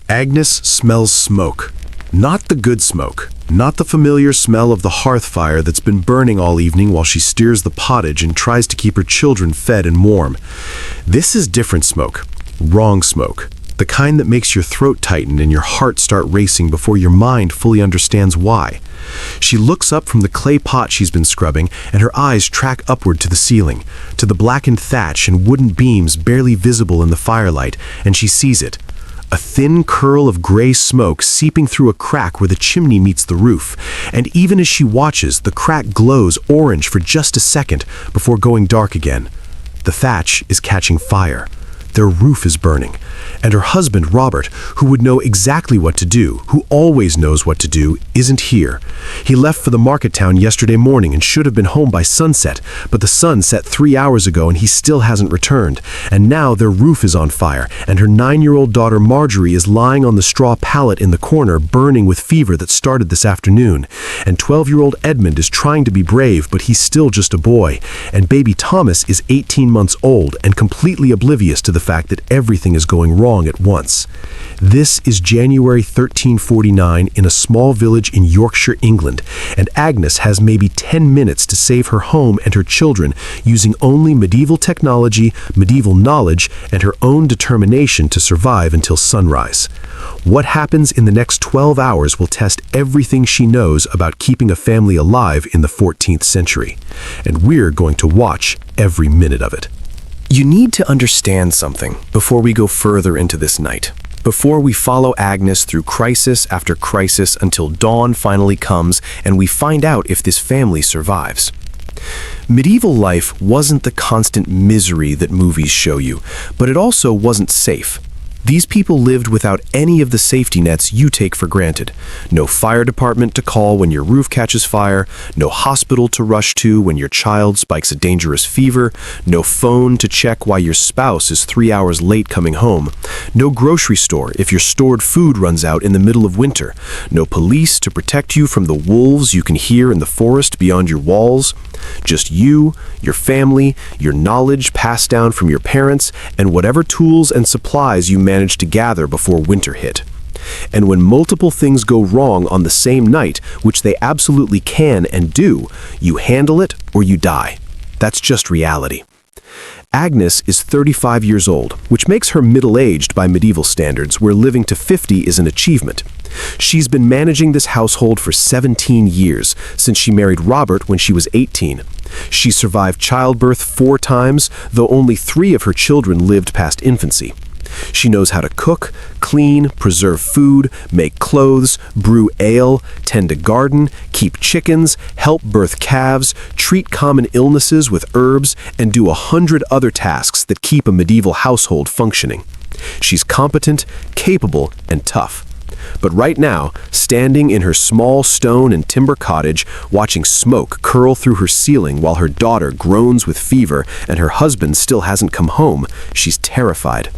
Agnes smells smoke. Not the good smoke. Not the familiar smell of the hearth fire that's been burning all evening while she steers the pottage and tries to keep her children fed and warm. This is different smoke. Wrong smoke. The kind that makes your throat tighten and your heart start racing before your mind fully understands why. She looks up from the clay pot she's been scrubbing, and her eyes track upward to the ceiling, to the blackened thatch and wooden beams barely visible in the firelight, and she sees it. A thin curl of gray smoke seeping through a crack where the chimney meets the roof, and even as she watches, the crack glows orange for just a second before going dark again. The thatch is catching fire. Their roof is burning, and her husband, Robert, who would know exactly what to do, who always knows what to do, isn't here. He left for the market town yesterday morning and should have been home by sunset, but the sun set 3 hours ago and he still hasn't returned. And now their roof is on fire, and her 9-year-old daughter Marjorie is lying on the straw pallet in the corner, burning with fever that started this afternoon. And 12-year-old Edmund is trying to be brave, but he's still just a boy. And baby Thomas is 18 months old and completely oblivious to the fact that everything is going wrong at once. This is January 1349 in a small village in Yorkshire, England, and Agnes has maybe 10 minutes to save her home and her children using only medieval technology, medieval knowledge, and her own determination to survive until sunrise. What happens in the next 12 hours will test everything she knows about keeping a family alive in the 14th century, and we're going to watch every minute of it. You need to understand something before we go further into this night. Before we follow Agnes through crisis after crisis until dawn finally comes and we find out if this family survives. Medieval life wasn't the constant misery that movies show you, but it also wasn't safe. These people lived without any of the safety nets you take for granted. No fire department to call when your roof catches fire, no hospital to rush to when your child spikes a dangerous fever, no phone to check why your spouse is 3 hours late coming home, no grocery store if your stored food runs out in the middle of winter, no police to protect you from the wolves you can hear in the forest beyond your walls. Just you, your family, your knowledge passed down from your parents, and whatever tools and supplies you managed to gather before winter hit. And when multiple things go wrong on the same night, which they absolutely can and do, you handle it or you die. That's just reality. Agnes is 35 years old, which makes her middle-aged by medieval standards, where living to 50 is an achievement. She's been managing this household for 17 years, since she married Robert when she was 18. She survived childbirth 4 times, though only 3 of her children lived past infancy. She knows how to cook, clean, preserve food, make clothes, brew ale, tend a garden, keep chickens, help birth calves, treat common illnesses with herbs, and do 100 other tasks that keep a medieval household functioning. She's competent, capable, and tough. But right now, standing in her small stone and timber cottage, watching smoke curl through her ceiling while her daughter groans with fever and her husband still hasn't come home, she's terrified.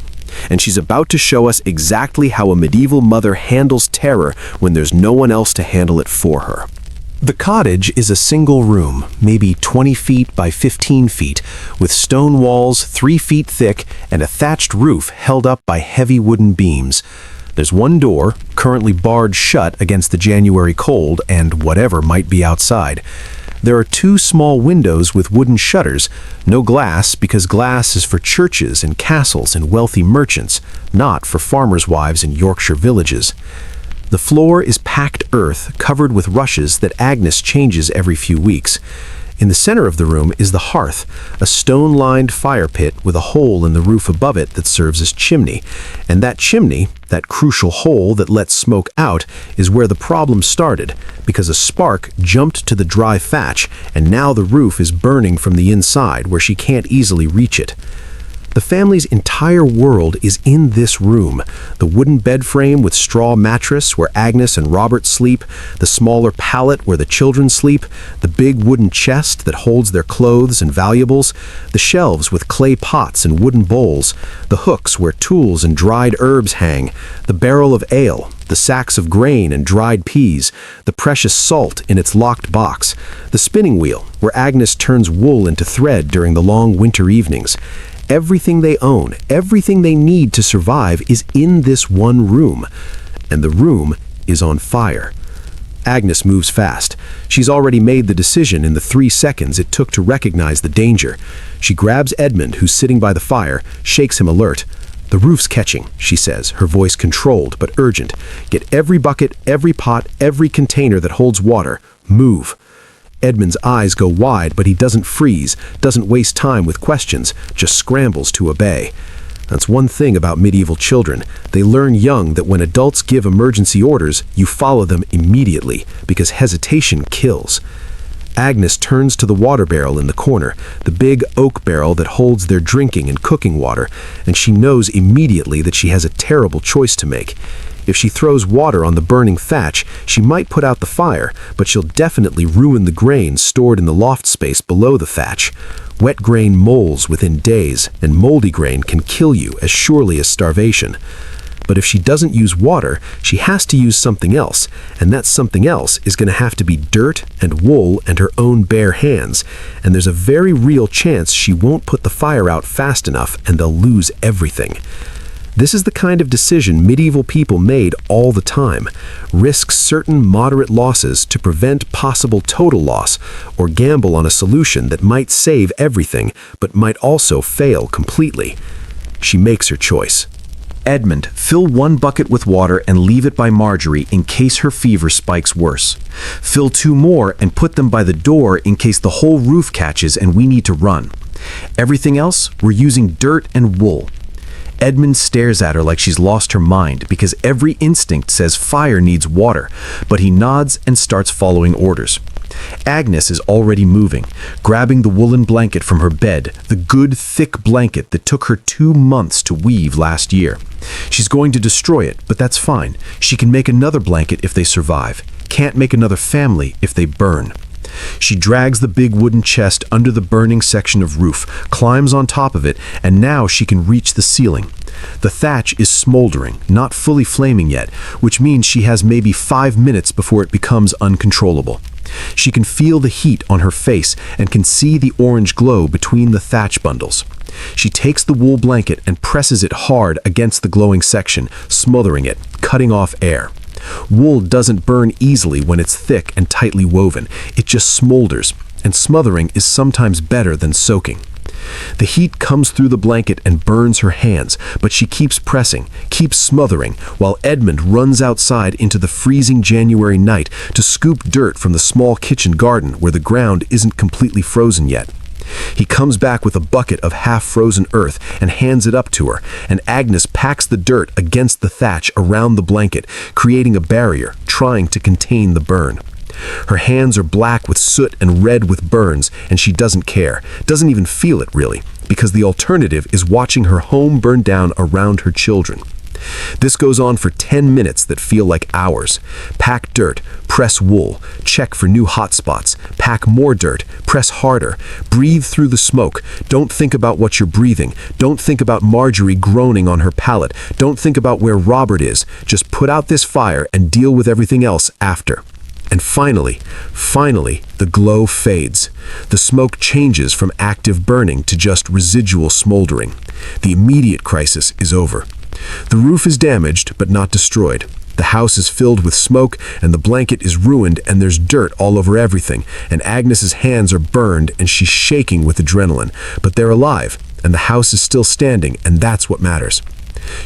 And she's about to show us exactly how a medieval mother handles terror when there's no one else to handle it for her. The cottage is a single room, maybe 20 feet by 15 feet, with stone walls 3 feet thick and a thatched roof held up by heavy wooden beams. There's one door, currently barred shut against the January cold and whatever might be outside. There are 2 small windows with wooden shutters, no glass because glass is for churches and castles and wealthy merchants, not for farmers' wives in Yorkshire villages. The floor is packed earth covered with rushes that Agnes changes every few weeks. In the center of the room is the hearth, a stone-lined fire pit with a hole in the roof above it that serves as chimney. And that chimney, that crucial hole that lets smoke out, is where the problem started, because a spark jumped to the dry thatch, and now the roof is burning from the inside where she can't easily reach it. The family's entire world is in this room. The wooden bed frame with straw mattress where Agnes and Robert sleep, the smaller pallet where the children sleep, the big wooden chest that holds their clothes and valuables, the shelves with clay pots and wooden bowls, the hooks where tools and dried herbs hang, the barrel of ale, the sacks of grain and dried peas, the precious salt in its locked box, the spinning wheel where Agnes turns wool into thread during the long winter evenings. Everything they own, everything they need to survive is in this one room. And the room is on fire. Agnes moves fast. She's already made the decision in the 3 seconds it took to recognize the danger. She grabs Edmund, who's sitting by the fire, shakes him alert. "The roof's catching," she says, her voice controlled but urgent. "Get every bucket, every pot, every container that holds water. Move." Edmund's eyes go wide, but he doesn't freeze, doesn't waste time with questions, just scrambles to obey. That's one thing about medieval children. They learn young that when adults give emergency orders, you follow them immediately, because hesitation kills. Agnes turns to the water barrel in the corner, the big oak barrel that holds their drinking and cooking water, and she knows immediately that she has a terrible choice to make. If she throws water on the burning thatch, she might put out the fire, but she'll definitely ruin the grain stored in the loft space below the thatch. Wet grain molds within days, and moldy grain can kill you as surely as starvation. But if she doesn't use water, she has to use something else, and that something else is going to have to be dirt and wool and her own bare hands, and there's a very real chance she won't put the fire out fast enough and they'll lose everything. This is the kind of decision medieval people made all the time. Risk certain moderate losses to prevent possible total loss, or gamble on a solution that might save everything, but might also fail completely. She makes her choice. "Edmund, fill 1 bucket with water and leave it by Marjorie in case her fever spikes worse. Fill 2 more and put them by the door in case the whole roof catches and we need to run. Everything else, we're using dirt and wool." Edmund stares at her like she's lost her mind because every instinct says fire needs water, but he nods and starts following orders. Agnes is already moving, grabbing the woolen blanket from her bed, the good, thick blanket that took her 2 months to weave last year. She's going to destroy it, but that's fine. She can make another blanket if they survive. Can't make another family if they burn. She drags the big wooden chest under the burning section of roof, climbs on top of it, and now she can reach the ceiling. The thatch is smoldering, not fully flaming yet, which means she has maybe 5 minutes before it becomes uncontrollable. She can feel the heat on her face and can see the orange glow between the thatch bundles. She takes the wool blanket and presses it hard against the glowing section, smothering it, cutting off air. Wool doesn't burn easily when it's thick and tightly woven. It just smolders, and smothering is sometimes better than soaking. The heat comes through the blanket and burns her hands, but she keeps pressing, keeps smothering, while Edmund runs outside into the freezing January night to scoop dirt from the small kitchen garden where the ground isn't completely frozen yet. He comes back with a bucket of half-frozen earth and hands it up to her, and Agnes packs the dirt against the thatch around the blanket, creating a barrier, trying to contain the burn. Her hands are black with soot and red with burns, and she doesn't care, doesn't even feel it really, because the alternative is watching her home burn down around her children. This goes on for 10 minutes that feel like hours. Pack dirt, press wool, check for new hot spots, pack more dirt, press harder, breathe through the smoke. Don't think about what you're breathing. Don't think about Marjorie groaning on her pallet. Don't think about where Robert is. Just put out this fire and deal with everything else after. And finally, the glow fades. The smoke changes from active burning to just residual smoldering. The immediate crisis is over. The roof is damaged, but not destroyed. The house is filled with smoke, and the blanket is ruined, and there's dirt all over everything, and Agnes's hands are burned, and she's shaking with adrenaline. But they're alive, and the house is still standing, and that's what matters.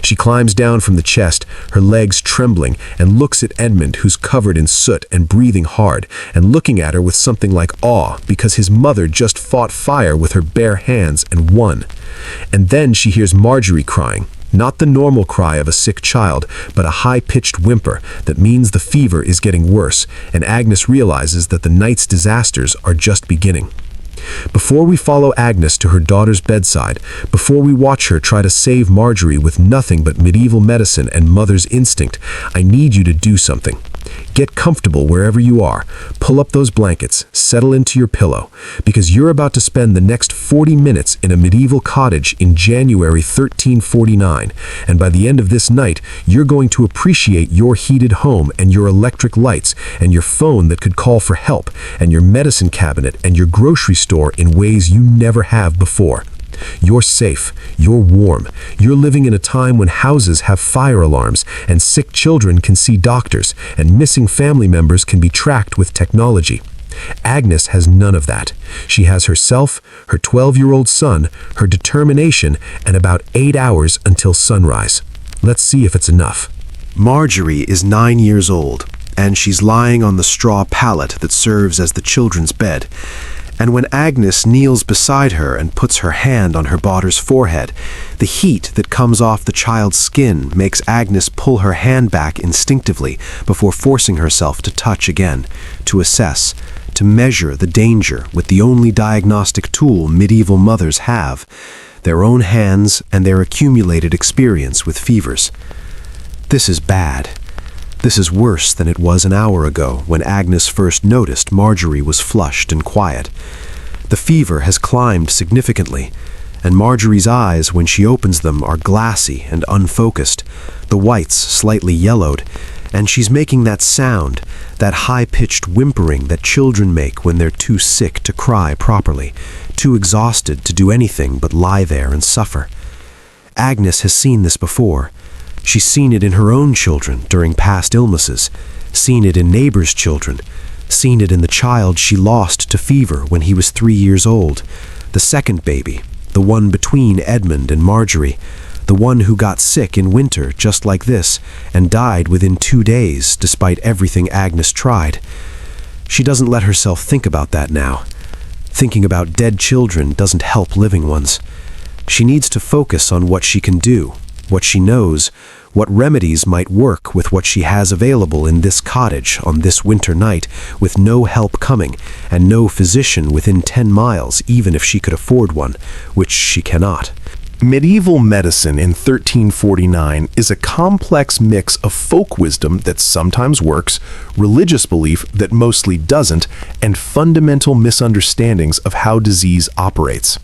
She climbs down from the chest, her legs trembling, and looks at Edmund, who's covered in soot and breathing hard, and looking at her with something like awe, because his mother just fought fire with her bare hands and won. And then she hears Marjorie crying. Not the normal cry of a sick child, but a high-pitched whimper that means the fever is getting worse, and Agnes realizes that the night's disasters are just beginning. Before we follow Agnes to her daughter's bedside, before we watch her try to save Marjorie with nothing but medieval medicine and mother's instinct, I need you to do something. Get comfortable wherever you are. Pull up those blankets, settle into your pillow, because you're about to spend the next 40 minutes in a medieval cottage in January 1349, and by the end of this night, you're going to appreciate your heated home and your electric lights and your phone that could call for help and your medicine cabinet and your grocery store in ways you never have before. You're safe, you're warm, you're living in a time when houses have fire alarms and sick children can see doctors and missing family members can be tracked with technology. Agnes has none of that. She has herself, her 12-year-old son, her determination, and about 8 hours until sunrise. Let's see if it's enough. Marjorie is 9 years old, and she's lying on the straw pallet that serves as the children's bed. And when Agnes kneels beside her and puts her hand on her daughter's forehead, the heat that comes off the child's skin makes Agnes pull her hand back instinctively before forcing herself to touch again, to assess, to measure the danger with the only diagnostic tool medieval mothers have, their own hands and their accumulated experience with fevers. This is bad. This is worse than it was an hour ago when Agnes first noticed Marjorie was flushed and quiet. The fever has climbed significantly, and Marjorie's eyes, when she opens them, are glassy and unfocused, the whites slightly yellowed, and she's making that sound, that high-pitched whimpering that children make when they're too sick to cry properly, too exhausted to do anything but lie there and suffer. Agnes has seen this before. She's seen it in her own children during past illnesses, seen it in neighbors' children, seen it in the child she lost to fever when he was 3 years old, the second baby, the one between Edmund and Marjorie, the one who got sick in winter just like this and died within 2 days despite everything Agnes tried. She doesn't let herself think about that now. Thinking about dead children doesn't help living ones. She needs to focus on what she can do, what she knows, what remedies might work with what she has available in this cottage on this winter night, with no help coming and no physician within 10 miles, even if she could afford one, which she cannot. Medieval medicine in 1349 is a complex mix of folk wisdom that sometimes works, religious belief that mostly doesn't, and fundamental misunderstandings of how disease operates.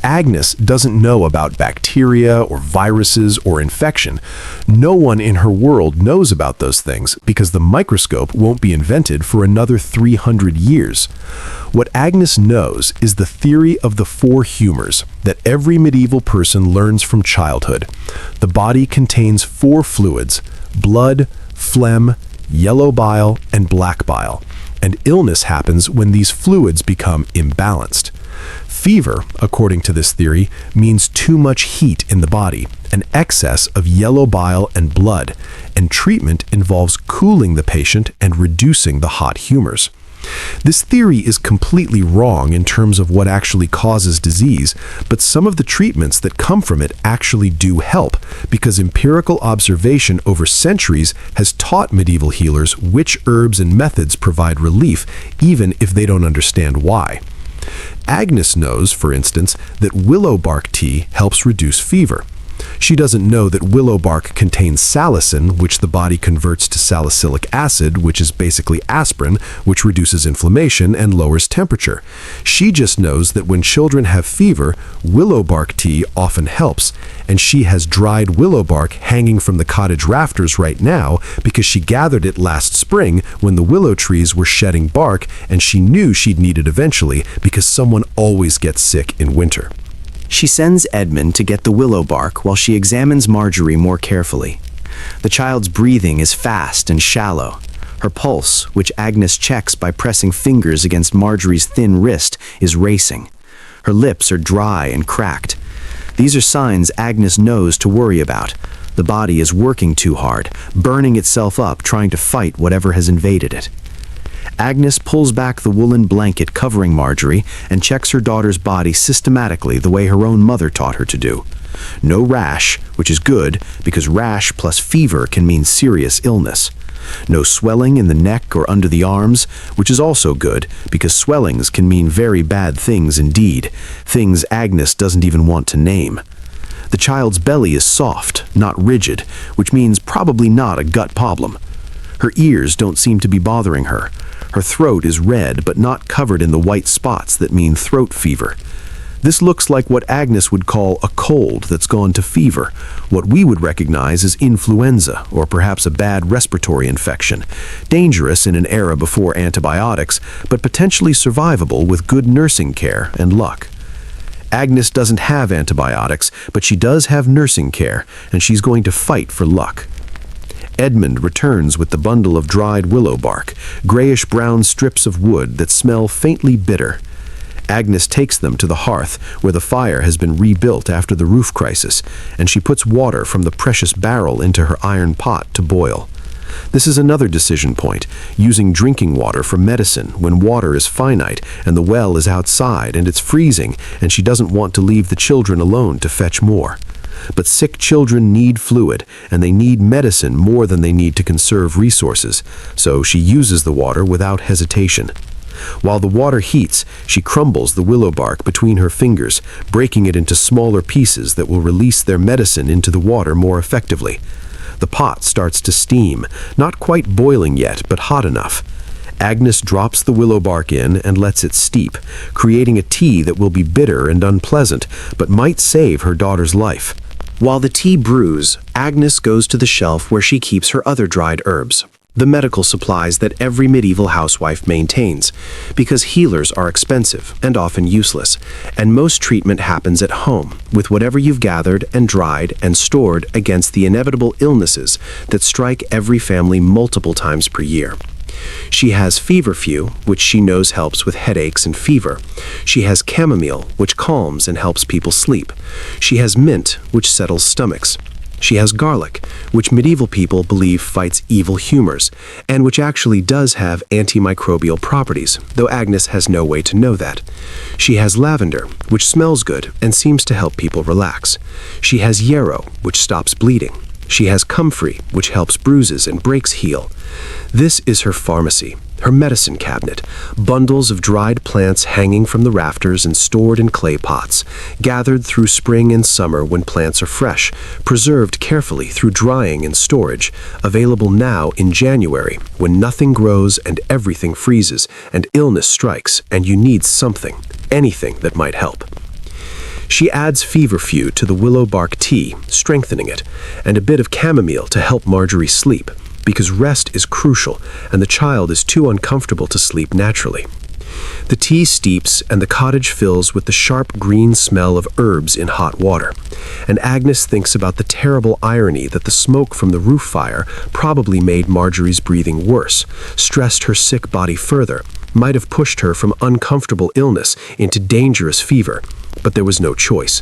Agnes doesn't know about bacteria or viruses or infection. No one in her world knows about those things because the microscope won't be invented for another 300 years. What Agnes knows is the theory of the four humors that every medieval person learns from childhood. The body contains four fluids: blood, phlegm, yellow bile, and black bile. And illness happens when these fluids become imbalanced. Fever, according to this theory, means too much heat in the body, an excess of yellow bile and blood, and treatment involves cooling the patient and reducing the hot humors. This theory is completely wrong in terms of what actually causes disease, but some of the treatments that come from it actually do help, because empirical observation over centuries has taught medieval healers which herbs and methods provide relief, even if they don't understand why. Agnes knows, for instance, that willow bark tea helps reduce fever. She doesn't know that willow bark contains salicin, which the body converts to salicylic acid, which is basically aspirin, which reduces inflammation and lowers temperature. She just knows that when children have fever, willow bark tea often helps, and she has dried willow bark hanging from the cottage rafters right now because she gathered it last spring when the willow trees were shedding bark, and she knew she'd need it eventually because someone always gets sick in winter. She sends Edmund to get the willow bark while she examines Marjorie more carefully. The child's breathing is fast and shallow. Her pulse, which Agnes checks by pressing fingers against Marjorie's thin wrist, is racing. Her lips are dry and cracked. These are signs Agnes knows to worry about. The body is working too hard, burning itself up trying to fight whatever has invaded it. Agnes pulls back the woolen blanket covering Marjorie and checks her daughter's body systematically the way her own mother taught her to do. No rash, which is good because rash plus fever can mean serious illness. No swelling in the neck or under the arms, which is also good because swellings can mean very bad things indeed, things Agnes doesn't even want to name. The child's belly is soft, not rigid, which means probably not a gut problem. Her ears don't seem to be bothering her. Her throat is red but not covered in the white spots that mean throat fever. This looks like what Agnes would call a cold that's gone to fever, what we would recognize as influenza or perhaps a bad respiratory infection, dangerous in an era before antibiotics, but potentially survivable with good nursing care and luck. Agnes doesn't have antibiotics, but she does have nursing care, and she's going to fight for luck. Edmund returns with the bundle of dried willow bark, grayish-brown strips of wood that smell faintly bitter. Agnes takes them to the hearth, where the fire has been rebuilt after the roof crisis, and she puts water from the precious barrel into her iron pot to boil. This is another decision point, using drinking water for medicine when water is finite and the well is outside and it's freezing and she doesn't want to leave the children alone to fetch more. But sick children need fluid, and they need medicine more than they need to conserve resources, so she uses the water without hesitation. While the water heats, she crumbles the willow bark between her fingers, breaking it into smaller pieces that will release their medicine into the water more effectively. The pot starts to steam, not quite boiling yet, but hot enough. Agnes drops the willow bark in and lets it steep, creating a tea that will be bitter and unpleasant, but might save her daughter's life. While the tea brews, Agnes goes to the shelf where she keeps her other dried herbs, the medical supplies that every medieval housewife maintains, because healers are expensive and often useless, and most treatment happens at home, with whatever you've gathered and dried and stored against the inevitable illnesses that strike every family multiple times per year. She has feverfew, which she knows helps with headaches and fever. She has chamomile, which calms and helps people sleep. She has mint, which settles stomachs. She has garlic, which medieval people believe fights evil humors, and which actually does have antimicrobial properties, though Agnes has no way to know that. She has lavender, which smells good and seems to help people relax. She has yarrow, which stops bleeding. She has comfrey, which helps bruises and breaks heal. This is her pharmacy, her medicine cabinet, bundles of dried plants hanging from the rafters and stored in clay pots, gathered through spring and summer when plants are fresh, preserved carefully through drying and storage, available now in January when nothing grows and everything freezes and illness strikes and you need something, anything that might help. She adds feverfew to the willow bark tea, strengthening it, and a bit of chamomile to help Marjorie sleep, because rest is crucial and the child is too uncomfortable to sleep naturally. The tea steeps and the cottage fills with the sharp green smell of herbs in hot water, and Agnes thinks about the terrible irony that the smoke from the roof fire probably made Marjorie's breathing worse, stressed her sick body further, might have pushed her from uncomfortable illness into dangerous fever. But there was no choice.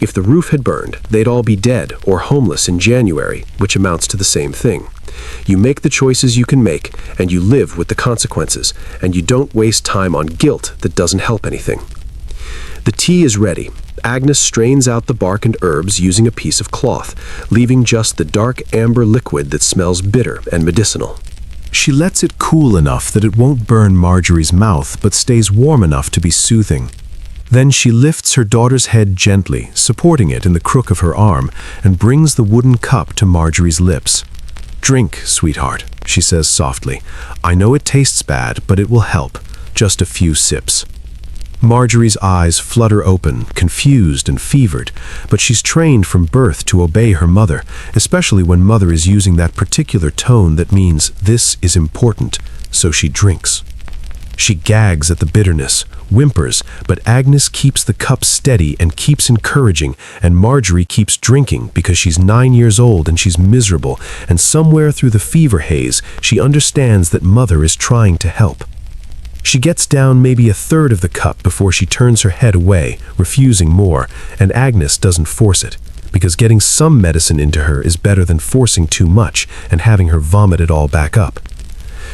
If the roof had burned, they'd all be dead or homeless in January, which amounts to the same thing. You make the choices you can make, and you live with the consequences, and you don't waste time on guilt that doesn't help anything. The tea is ready. Agnes strains out the bark and herbs using a piece of cloth, leaving just the dark amber liquid that smells bitter and medicinal. She lets it cool enough that it won't burn Marjorie's mouth, but stays warm enough to be soothing. Then she lifts her daughter's head gently, supporting it in the crook of her arm, and brings the wooden cup to Marjorie's lips. "Drink, sweetheart," she says softly. "I know it tastes bad, but it will help. Just a few sips." Marjorie's eyes flutter open, confused and fevered, but she's trained from birth to obey her mother, especially when mother is using that particular tone that means this is important, so she drinks. She gags at the bitterness, whimpers, but Agnes keeps the cup steady and keeps encouraging, and Marjorie keeps drinking because she's 9 years old and she's miserable, and somewhere through the fever haze, she understands that mother is trying to help. She gets down maybe a third of the cup before she turns her head away, refusing more, and Agnes doesn't force it, because getting some medicine into her is better than forcing too much and having her vomit it all back up.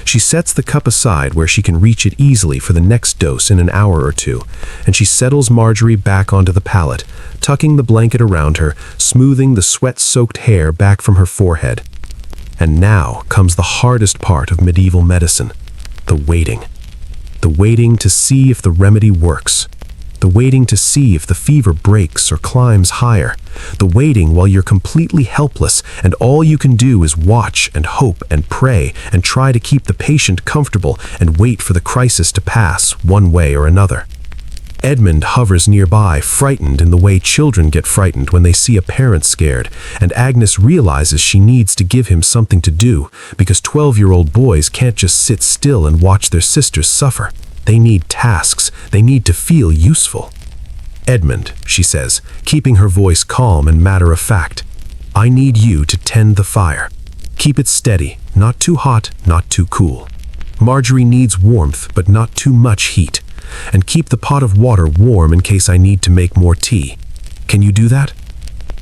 She sets the cup aside where she can reach it easily for the next dose in an hour or two, and she settles Marjorie back onto the pallet, tucking the blanket around her, smoothing the sweat-soaked hair back from her forehead. And now comes the hardest part of medieval medicine, the waiting. The waiting to see if the remedy works. The waiting to see if the fever breaks or climbs higher. The waiting while you're completely helpless and all you can do is watch and hope and pray and try to keep the patient comfortable and wait for the crisis to pass one way or another. Edmund hovers nearby, frightened in the way children get frightened when they see a parent scared, and Agnes realizes she needs to give him something to do because 12-year-old boys can't just sit still and watch their sisters suffer. They need tasks. They need to feel useful. "Edmund," she says, keeping her voice calm and matter-of-fact, "I need you to tend the fire. Keep it steady, not too hot, not too cool. Marjorie needs warmth, but not too much heat. And keep the pot of water warm in case I need to make more tea. Can you do that?"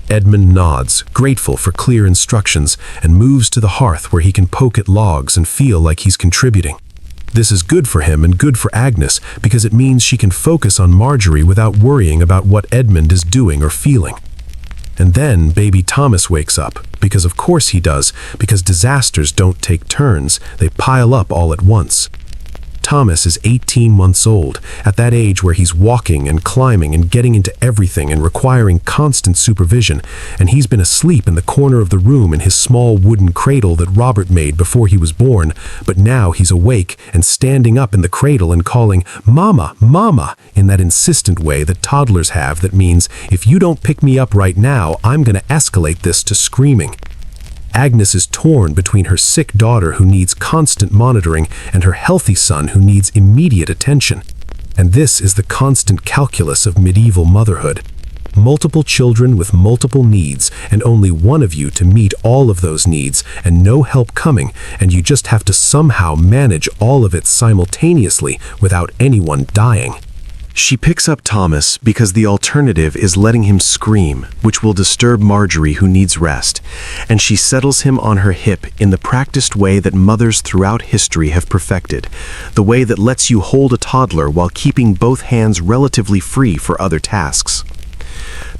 Edmund nods, grateful for clear instructions, and moves to the hearth where he can poke at logs and feel like he's contributing. This is good for him and good for Agnes because it means she can focus on Marjorie without worrying about what Edmund is doing or feeling. And then baby Thomas wakes up, because of course he does, because disasters don't take turns, they pile up all at once. Thomas is 18 months old, at that age where he's walking and climbing and getting into everything and requiring constant supervision, and he's been asleep in the corner of the room in his small wooden cradle that Robert made before he was born, but now he's awake and standing up in the cradle and calling, "Mama, Mama," in that insistent way that toddlers have that means, if you don't pick me up right now, I'm gonna escalate this to screaming. Agnes is torn between her sick daughter who needs constant monitoring and her healthy son who needs immediate attention. And this is the constant calculus of medieval motherhood. Multiple children with multiple needs, and only one of you to meet all of those needs, and no help coming, and you just have to somehow manage all of it simultaneously without anyone dying. She picks up Thomas because the alternative is letting him scream, which will disturb Marjorie who needs rest, and she settles him on her hip in the practiced way that mothers throughout history have perfected, the way that lets you hold a toddler while keeping both hands relatively free for other tasks.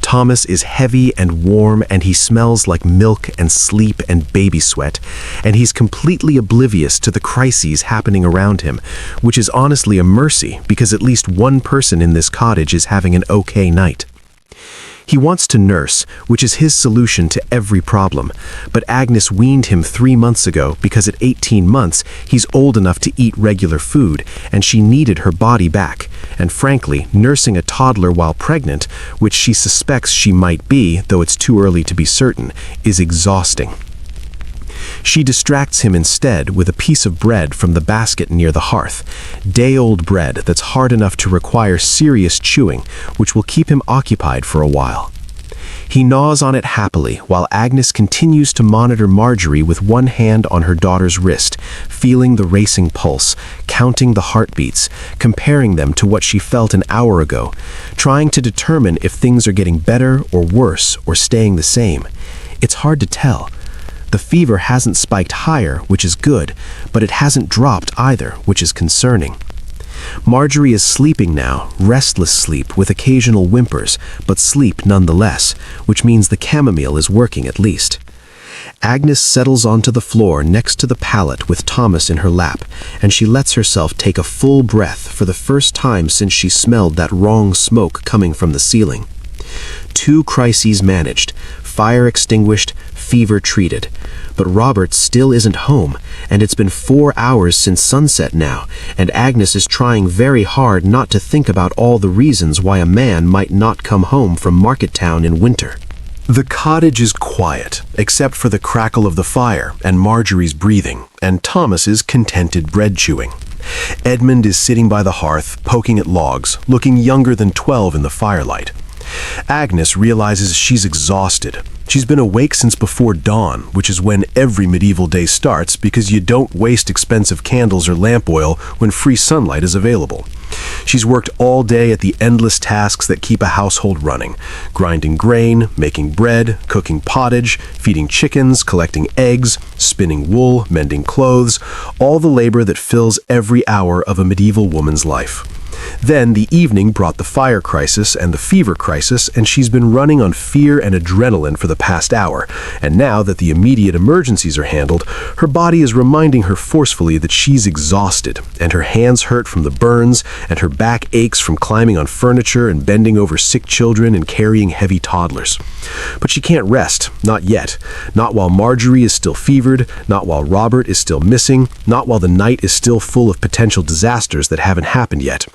Thomas is heavy and warm, and he smells like milk and sleep and baby sweat, and he's completely oblivious to the crises happening around him, which is honestly a mercy because at least one person in this cottage is having an okay night. He wants to nurse, which is his solution to every problem, but Agnes weaned him 3 months ago because at 18 months he's old enough to eat regular food, and she needed her body back, and frankly, nursing a toddler while pregnant, which she suspects she might be, though it's too early to be certain, is exhausting. She distracts him instead with a piece of bread from the basket near the hearth, day-old bread that's hard enough to require serious chewing, which will keep him occupied for a while. He gnaws on it happily while Agnes continues to monitor Marjorie with one hand on her daughter's wrist, feeling the racing pulse, counting the heartbeats, comparing them to what she felt an hour ago, trying to determine if things are getting better or worse or staying the same. It's hard to tell. The fever hasn't spiked higher, which is good, but it hasn't dropped either, which is concerning. Marjorie is sleeping now, restless sleep with occasional whimpers, but sleep nonetheless, which means the chamomile is working at least. Agnes settles onto the floor next to the pallet with Thomas in her lap, and she lets herself take a full breath for the first time since she smelled that wrong smoke coming from the ceiling. 2 crises managed, fire extinguished, fever treated. But Robert still isn't home, and it's been 4 hours since sunset now, and Agnes is trying very hard not to think about all the reasons why a man might not come home from Market Town in winter. The cottage is quiet, except for the crackle of the fire and Marjorie's breathing, and Thomas's contented bread chewing. Edmund is sitting by the hearth, poking at logs, looking younger than 12 in the firelight. Agnes realizes she's exhausted. She's been awake since before dawn, which is when every medieval day starts because you don't waste expensive candles or lamp oil when free sunlight is available. She's worked all day at the endless tasks that keep a household running: grinding grain, making bread, cooking pottage, feeding chickens, collecting eggs, spinning wool, mending clothes, all the labor that fills every hour of a medieval woman's life. Then the evening brought the fire crisis and the fever crisis, and she's been running on fear and adrenaline for the past hour. And now that the immediate emergencies are handled, her body is reminding her forcefully that she's exhausted, and her hands hurt from the burns, and her back aches from climbing on furniture and bending over sick children and carrying heavy toddlers. But she can't rest, not yet. Not while Marjorie is still fevered, not while Robert is still missing, not while the night is still full of potential disasters that haven't happened yet.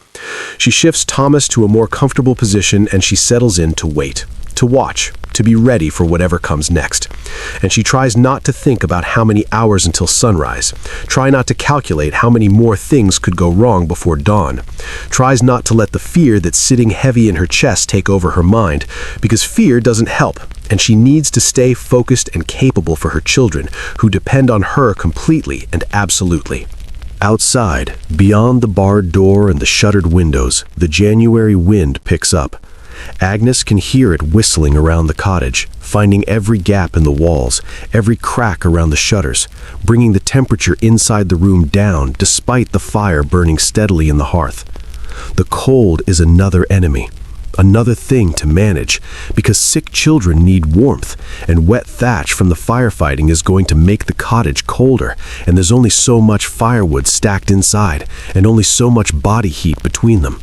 She shifts Thomas to a more comfortable position and she settles in to wait, to watch, to be ready for whatever comes next. And she tries not to think about how many hours until sunrise. Try not to calculate how many more things could go wrong before dawn. Tries not to let the fear that's sitting heavy in her chest take over her mind, because fear doesn't help, and she needs to stay focused and capable for her children, who depend on her completely and absolutely. Outside, beyond the barred door and the shuttered windows, the January wind picks up. Agnes can hear it whistling around the cottage, finding every gap in the walls, every crack around the shutters, bringing the temperature inside the room down despite the fire burning steadily in the hearth. The cold is another enemy, another thing to manage, because sick children need warmth, and wet thatch from the firefighting is going to make the cottage colder, and there's only so much firewood stacked inside, and only so much body heat between them.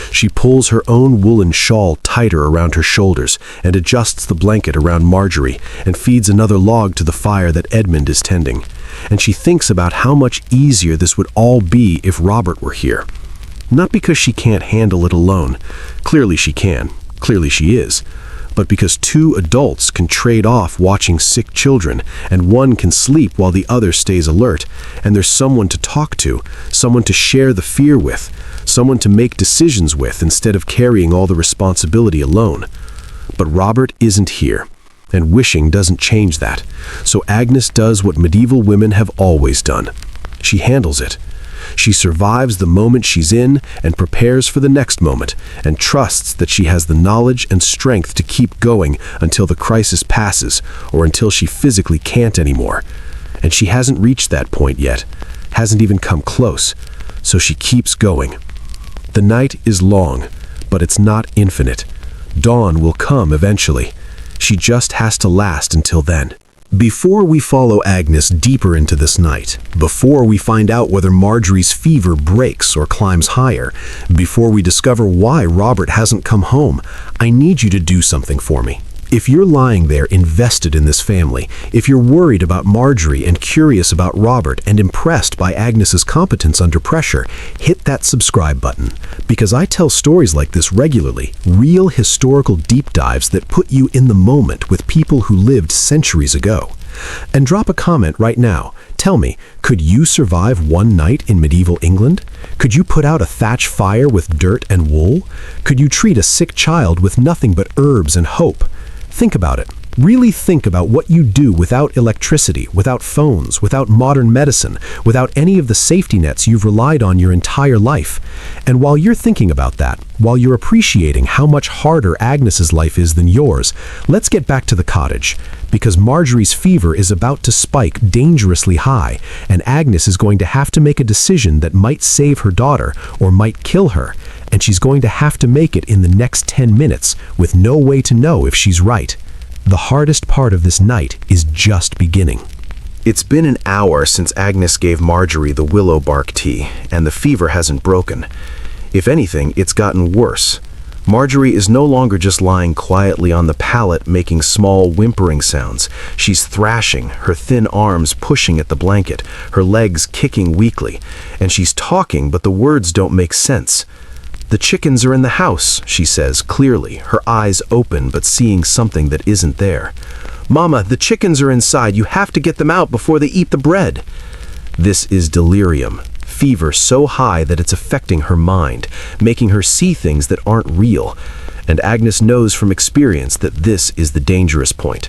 She pulls her own woolen shawl tighter around her shoulders and adjusts the blanket around Marjorie and feeds another log to the fire that Edmund is tending. And she thinks about how much easier this would all be if Robert were here. Not because she can't handle it alone. Clearly she can. Clearly she is. But because two adults can trade off watching sick children, and one can sleep while the other stays alert, and there's someone to talk to, someone to share the fear with, someone to make decisions with instead of carrying all the responsibility alone. But Robert isn't here, and wishing doesn't change that. So Agnes does what medieval women have always done. She handles it. She survives the moment she's in and prepares for the next moment, and trusts that she has the knowledge and strength to keep going until the crisis passes, or until she physically can't anymore. And she hasn't reached that point yet, hasn't even come close, so she keeps going. The night is long, but it's not infinite. Dawn will come eventually. She just has to last until then. Before we follow Agnes deeper into this night, before we find out whether Marjorie's fever breaks or climbs higher, before we discover why Robert hasn't come home, I need you to do something for me. If you're lying there invested in this family, if you're worried about Marjorie and curious about Robert and impressed by Agnes's competence under pressure, hit that subscribe button, because I tell stories like this regularly, real historical deep dives that put you in the moment with people who lived centuries ago. And drop a comment right now. Tell me, could you survive one night in medieval England? Could you put out a thatch fire with dirt and wool? Could you treat a sick child with nothing but herbs and hope? Think about it. Really think about what you do without electricity, without phones, without modern medicine, without any of the safety nets you've relied on your entire life. And while you're thinking about that, while you're appreciating how much harder Agnes's life is than yours, let's get back to the cottage, because Marjorie's fever is about to spike dangerously high, and Agnes is going to have to make a decision that might save her daughter or might kill her, and she's going to have to make it in the next 10 minutes with no way to know if she's right. The hardest part of this night is just beginning. It's been an hour since Agnes gave Marjorie the willow bark tea, and the fever hasn't broken. If anything, it's gotten worse. Marjorie is no longer just lying quietly on the pallet making small whimpering sounds. She's thrashing, her thin arms pushing at the blanket, her legs kicking weakly, and she's talking, but the words don't make sense. "The chickens are in the house," she says clearly, her eyes open but seeing something that isn't there. "Mama, the chickens are inside. You have to get them out before they eat the bread." This is delirium, fever so high that it's affecting her mind, making her see things that aren't real. And Agnes knows from experience that this is the dangerous point.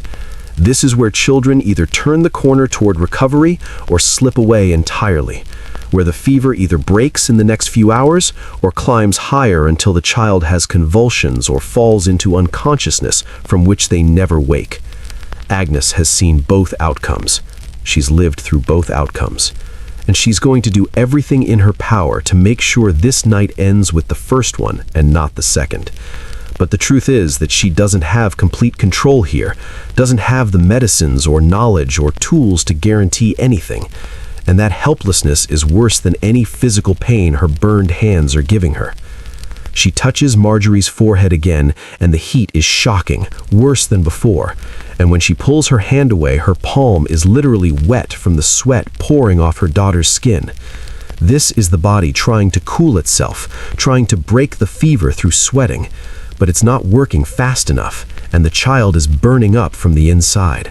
This is where children either turn the corner toward recovery or slip away entirely, where the fever either breaks in the next few hours or climbs higher until the child has convulsions or falls into unconsciousness from which they never wake. Agnes has seen both outcomes. She's lived through both outcomes. and she's going to do everything in her power to make sure this night ends with the first one and not the second. But the truth is that she doesn't have complete control here, doesn't have the medicines or knowledge or tools to guarantee anything. And that helplessness is worse than any physical pain her burned hands are giving her. She touches Marjorie's forehead again, and the heat is shocking, worse than before. And when she pulls her hand away, her palm is literally wet from the sweat pouring off her daughter's skin. This is the body trying to cool itself, trying to break the fever through sweating. But it's not working fast enough, and the child is burning up from the inside.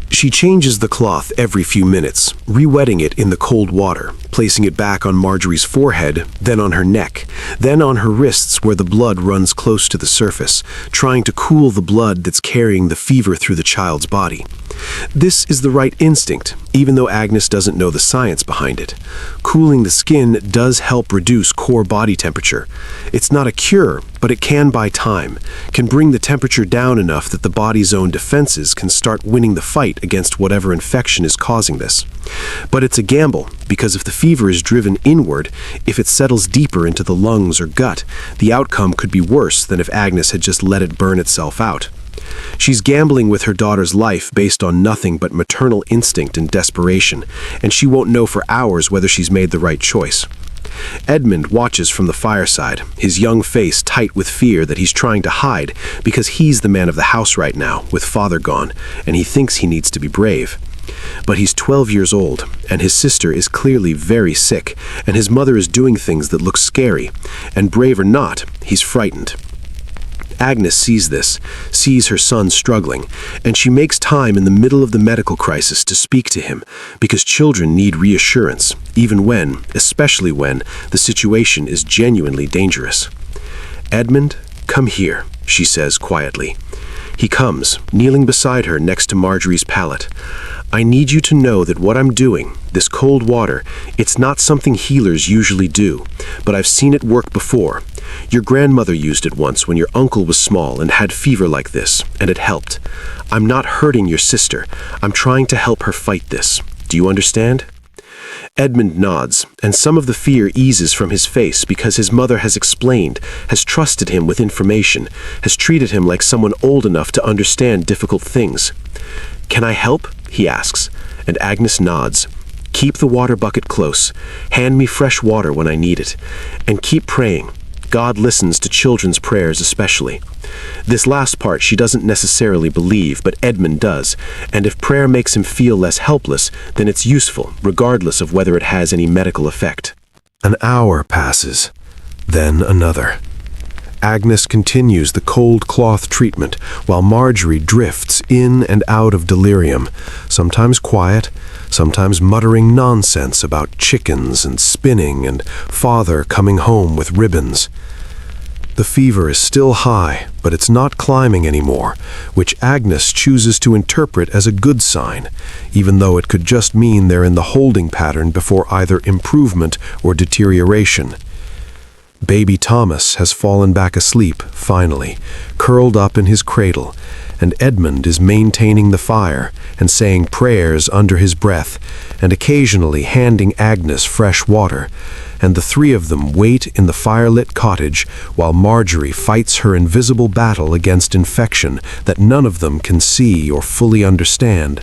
She changes the cloth every few minutes, re-wetting it in the cold water, placing it back on Marjorie's forehead, then on her neck, then on her wrists where the blood runs close to the surface, trying to cool the blood that's carrying the fever through the child's body. This is the right instinct, even though Agnes doesn't know the science behind it. Cooling the skin does help reduce core body temperature. It's not a cure, but it can buy time, can bring the temperature down enough that the body's own defenses can start winning the fight against whatever infection is causing this. But it's a gamble, because if the fever is driven inward, if it settles deeper into the lungs or gut, the outcome could be worse than if Agnes had just let it burn itself out. She's gambling with her daughter's life based on nothing but maternal instinct and desperation, and she won't know for hours whether she's made the right choice. Edmund watches from the fireside, his young face tight with fear that he's trying to hide because he's the man of the house right now, with father gone, and he thinks he needs to be brave. But he's 12 years old, and his sister is clearly very sick, and his mother is doing things that look scary, and brave or not, he's frightened. Agnes sees this, sees her son struggling, and she makes time in the middle of the medical crisis to speak to him, because children need reassurance, even when, especially when, the situation is genuinely dangerous. "Edmund, come here," she says quietly. He comes, kneeling beside her next to Marjorie's pallet. "I need you to know that what I'm doing, this cold water, it's not something healers usually do, but I've seen it work before. Your grandmother used it once when your uncle was small and had fever like this, and it helped. I'm not hurting your sister. I'm trying to help her fight this. Do you understand?" Edmund nods, and some of the fear eases from his face because his mother has explained, has trusted him with information, has treated him like someone old enough to understand difficult things. "Can I help?" he asks, and Agnes nods. "Keep the water bucket close. Hand me fresh water when I need it. And keep praying. God listens to children's prayers especially." This last part she doesn't necessarily believe, but Edmund does, and if prayer makes him feel less helpless, then it's useful, regardless of whether it has any medical effect. An hour passes, then another. Agnes continues the cold cloth treatment, while Marjorie drifts in and out of delirium, sometimes quiet, sometimes muttering nonsense about chickens and spinning and father coming home with ribbons. The fever is still high, but it's not climbing anymore, which Agnes chooses to interpret as a good sign, even though it could just mean they're in the holding pattern before either improvement or deterioration. Baby Thomas has fallen back asleep, finally, curled up in his cradle, and Edmund is maintaining the fire and saying prayers under his breath and occasionally handing Agnes fresh water, and the three of them wait in the firelit cottage while Marjorie fights her invisible battle against infection that none of them can see or fully understand.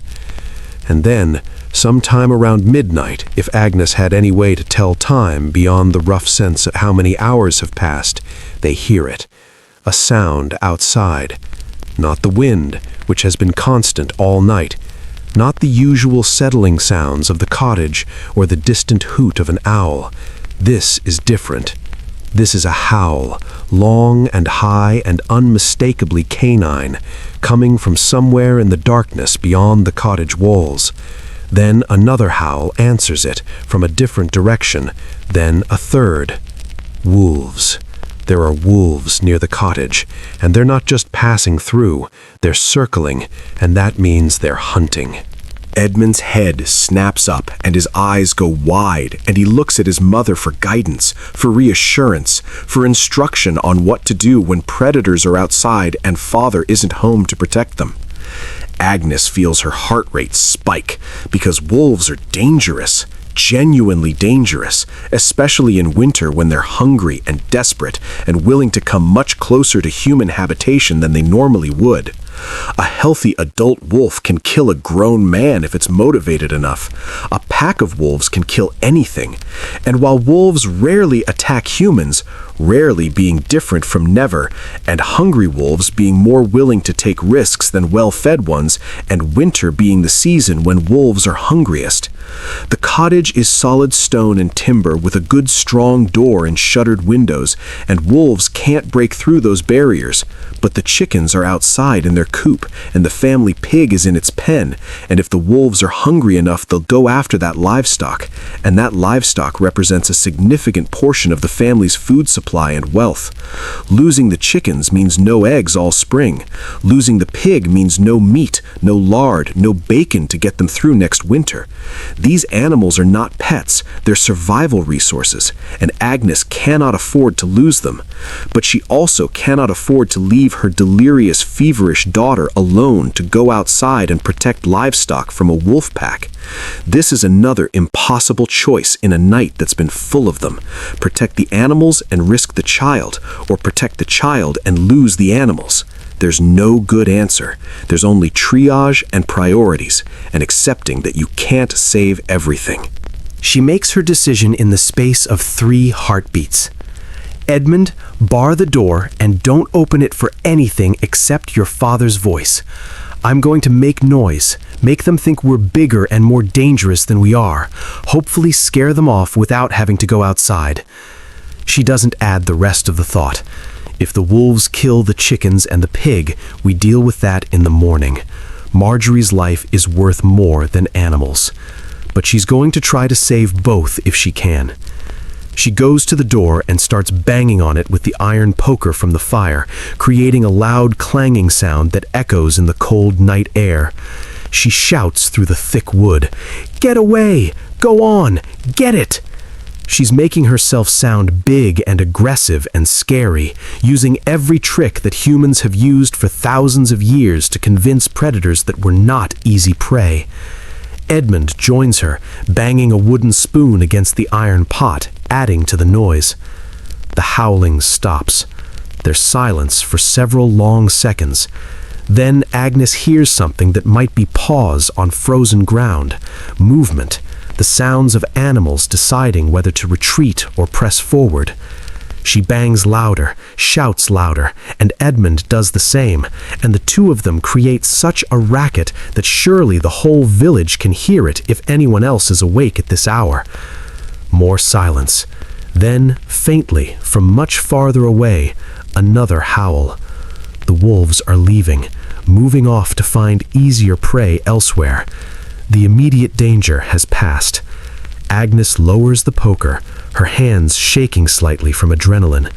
And then, sometime around midnight, if Agnes had any way to tell time beyond the rough sense of how many hours have passed, they hear it. A sound outside. Not the wind, which has been constant all night. Not the usual settling sounds of the cottage or the distant hoot of an owl. This is different. This is a howl, long and high and unmistakably canine, coming from somewhere in the darkness beyond the cottage walls. Then another howl answers it from a different direction, then a third. Wolves. There are wolves near the cottage, and they're not just passing through, they're circling, and that means they're hunting. Edmund's head snaps up and his eyes go wide, and he looks at his mother for guidance, for reassurance, for instruction on what to do when predators are outside and father isn't home to protect them. Agnes feels her heart rate spike because wolves are dangerous, genuinely dangerous, especially in winter when they're hungry and desperate and willing to come much closer to human habitation than they normally would. A healthy adult wolf can kill a grown man if it's motivated enough. A pack of wolves can kill anything. And while wolves rarely attack humans, rarely being different from never, and hungry wolves being more willing to take risks than well-fed ones, and winter being the season when wolves are hungriest. The cottage is solid stone and timber with a good strong door and shuttered windows, and wolves can't break through those barriers. But the chickens are outside in their coop, and the family pig is in its pen, and if the wolves are hungry enough, they'll go after that livestock, and that livestock represents a significant portion of the family's food supply and wealth. Losing the chickens means no eggs all spring. Losing the pig means no meat, no lard, no bacon to get them through next winter. These animals are not pets, they're survival resources, and Agnes cannot afford to lose them. But she also cannot afford to leave her delirious, feverish daughter alone to go outside and protect livestock from a wolf pack. This is another impossible choice in a night that's been full of them. Protect the animals and risk the child, or protect the child and lose the animals. There's no good answer. There's only triage and priorities, and accepting that you can't save everything. She makes her decision in the space of 3 heartbeats. Edmund, bar the door and don't open it for anything except your father's voice. I'm going to make noise, make them think we're bigger and more dangerous than we are, hopefully scare them off without having to go outside. She doesn't add the rest of the thought. If the wolves kill the chickens and the pig, we deal with that in the morning. Marjorie's life is worth more than animals. But she's going to try to save both if she can. She goes to the door and starts banging on it with the iron poker from the fire, creating a loud clanging sound that echoes in the cold night air. She shouts through the thick wood, "Get away! Go on! Get it!" She's making herself sound big and aggressive and scary, using every trick that humans have used for thousands of years to convince predators that we're not easy prey. Edmund joins her, banging a wooden spoon against the iron pot, adding to the noise. The howling stops. There's silence for several long seconds. Then Agnes hears something that might be paws on frozen ground, movement, the sounds of animals deciding whether to retreat or press forward. She bangs louder, shouts louder, and Edmund does the same, and the two of them create such a racket that surely the whole village can hear it if anyone else is awake at this hour. More silence. Then, faintly, from much farther away, another howl. The wolves are leaving, moving off to find easier prey elsewhere. The immediate danger has passed. Agnes lowers the poker, her hands shaking slightly from adrenaline.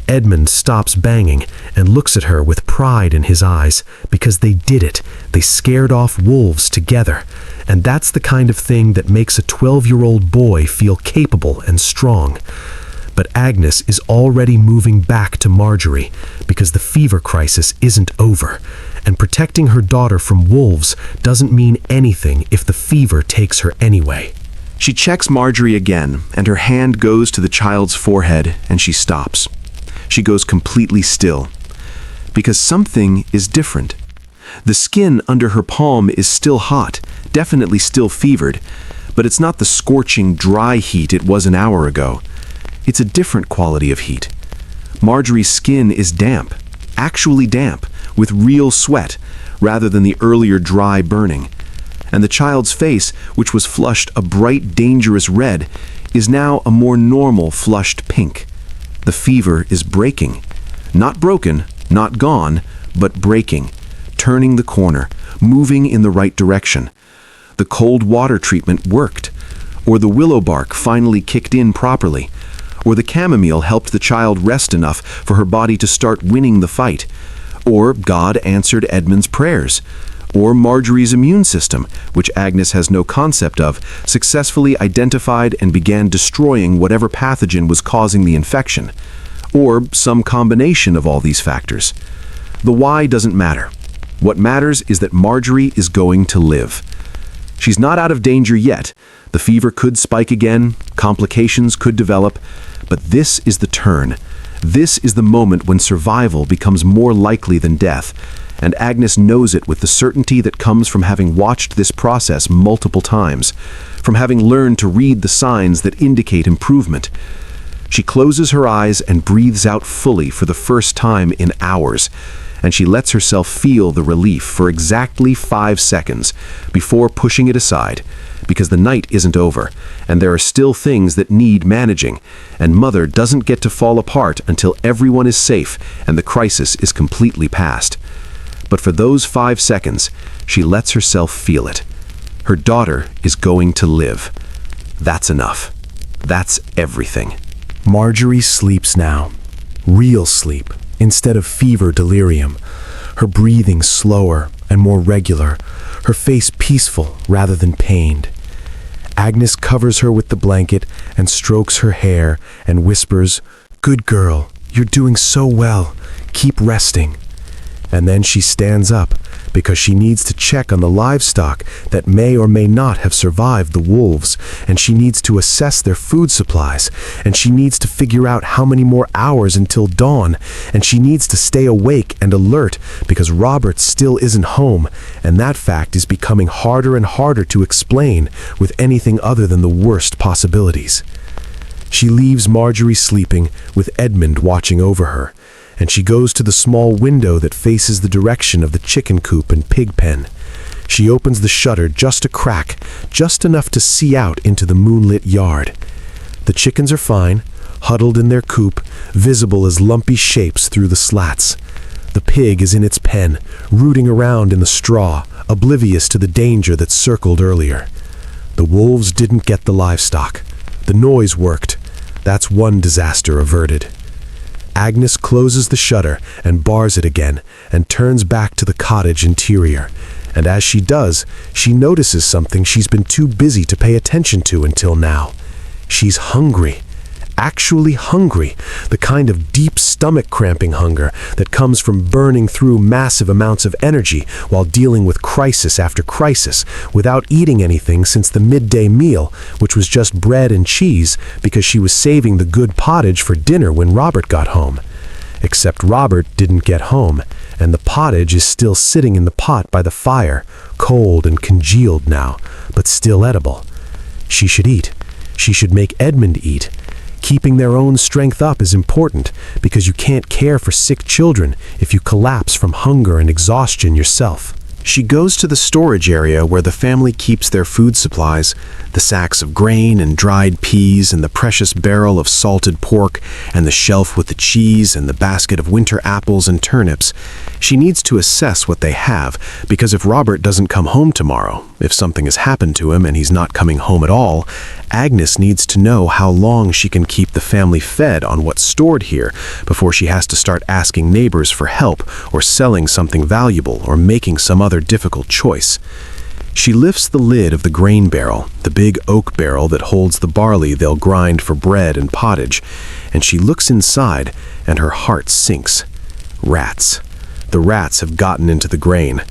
Edmund stops banging and looks at her with pride in his eyes, because they did it. They scared off wolves together. And that's the kind of thing that makes a 12-year-old boy feel capable and strong. But Agnes is already moving back to Marjorie, because the fever crisis isn't over. And protecting her daughter from wolves doesn't mean anything if the fever takes her anyway. She checks Marjorie again, and her hand goes to the child's forehead, and she stops. She goes completely still, because something is different. The skin under her palm is still hot, definitely still fevered, but it's not the scorching, dry heat it was an hour ago. It's a different quality of heat. Marjorie's skin is damp, actually damp, with real sweat, rather than the earlier dry burning. And the child's face, which was flushed a bright, dangerous red, is now a more normal, flushed pink. The fever is breaking. Not broken, not gone, but breaking, turning the corner, moving in the right direction. The cold water treatment worked, or the willow bark finally kicked in properly, or the chamomile helped the child rest enough for her body to start winning the fight, or God answered Edmund's prayers, or Marjorie's immune system, which Agnes has no concept of, successfully identified and began destroying whatever pathogen was causing the infection, or some combination of all these factors. The why doesn't matter. What matters is that Marjorie is going to live. She's not out of danger yet. The fever could spike again, complications could develop, but this is the turn. This is the moment when survival becomes more likely than death, and Agnes knows it with the certainty that comes from having watched this process multiple times, from having learned to read the signs that indicate improvement. She closes her eyes and breathes out fully for the first time in hours, and she lets herself feel the relief for exactly 5 seconds before pushing it aside, because the night isn't over, and there are still things that need managing, and Mother doesn't get to fall apart until everyone is safe and the crisis is completely past. But for those 5 seconds, she lets herself feel it. Her daughter is going to live. That's enough. That's everything. Marjorie sleeps now. Real sleep, instead of fever delirium. Her breathing slower and more regular. Her face peaceful rather than pained. Agnes covers her with the blanket and strokes her hair and whispers, "Good girl, you're doing so well. Keep resting." And then she stands up because she needs to check on the livestock that may or may not have survived the wolves, and she needs to assess their food supplies, and she needs to figure out how many more hours until dawn, and she needs to stay awake and alert because Robert still isn't home, and that fact is becoming harder and harder to explain with anything other than the worst possibilities. She leaves Marjorie sleeping with Edmund watching over her, and she goes to the small window that faces the direction of the chicken coop and pig pen. She opens the shutter just a crack, just enough to see out into the moonlit yard. The chickens are fine, huddled in their coop, visible as lumpy shapes through the slats. The pig is in its pen, rooting around in the straw, oblivious to the danger that circled earlier. The wolves didn't get the livestock. The noise worked. That's one disaster averted. Agnes closes the shutter and bars it again and turns back to the cottage interior. And as she does, she notices something she's been too busy to pay attention to until now. She's hungry. Actually hungry, the kind of deep stomach cramping hunger that comes from burning through massive amounts of energy while dealing with crisis after crisis without eating anything since the midday meal, which was just bread and cheese because she was saving the good pottage for dinner when Robert got home. Except Robert didn't get home, and the pottage is still sitting in the pot by the fire, cold and congealed now, but still edible. She should eat. She should make Edmund eat. Keeping their own strength up is important because you can't care for sick children if you collapse from hunger and exhaustion yourself. She goes to the storage area where the family keeps their food supplies, the sacks of grain and dried peas and the precious barrel of salted pork and the shelf with the cheese and the basket of winter apples and turnips. She needs to assess what they have, because if Robert doesn't come home tomorrow, if something has happened to him and he's not coming home at all, Agnes needs to know how long she can keep the family fed on what's stored here before she has to start asking neighbors for help or selling something valuable or making some other difficult choice. She lifts the lid of the grain barrel, the big oak barrel that holds the barley they'll grind for bread and pottage, and she looks inside and her heart sinks. Rats. The rats have gotten into the grain.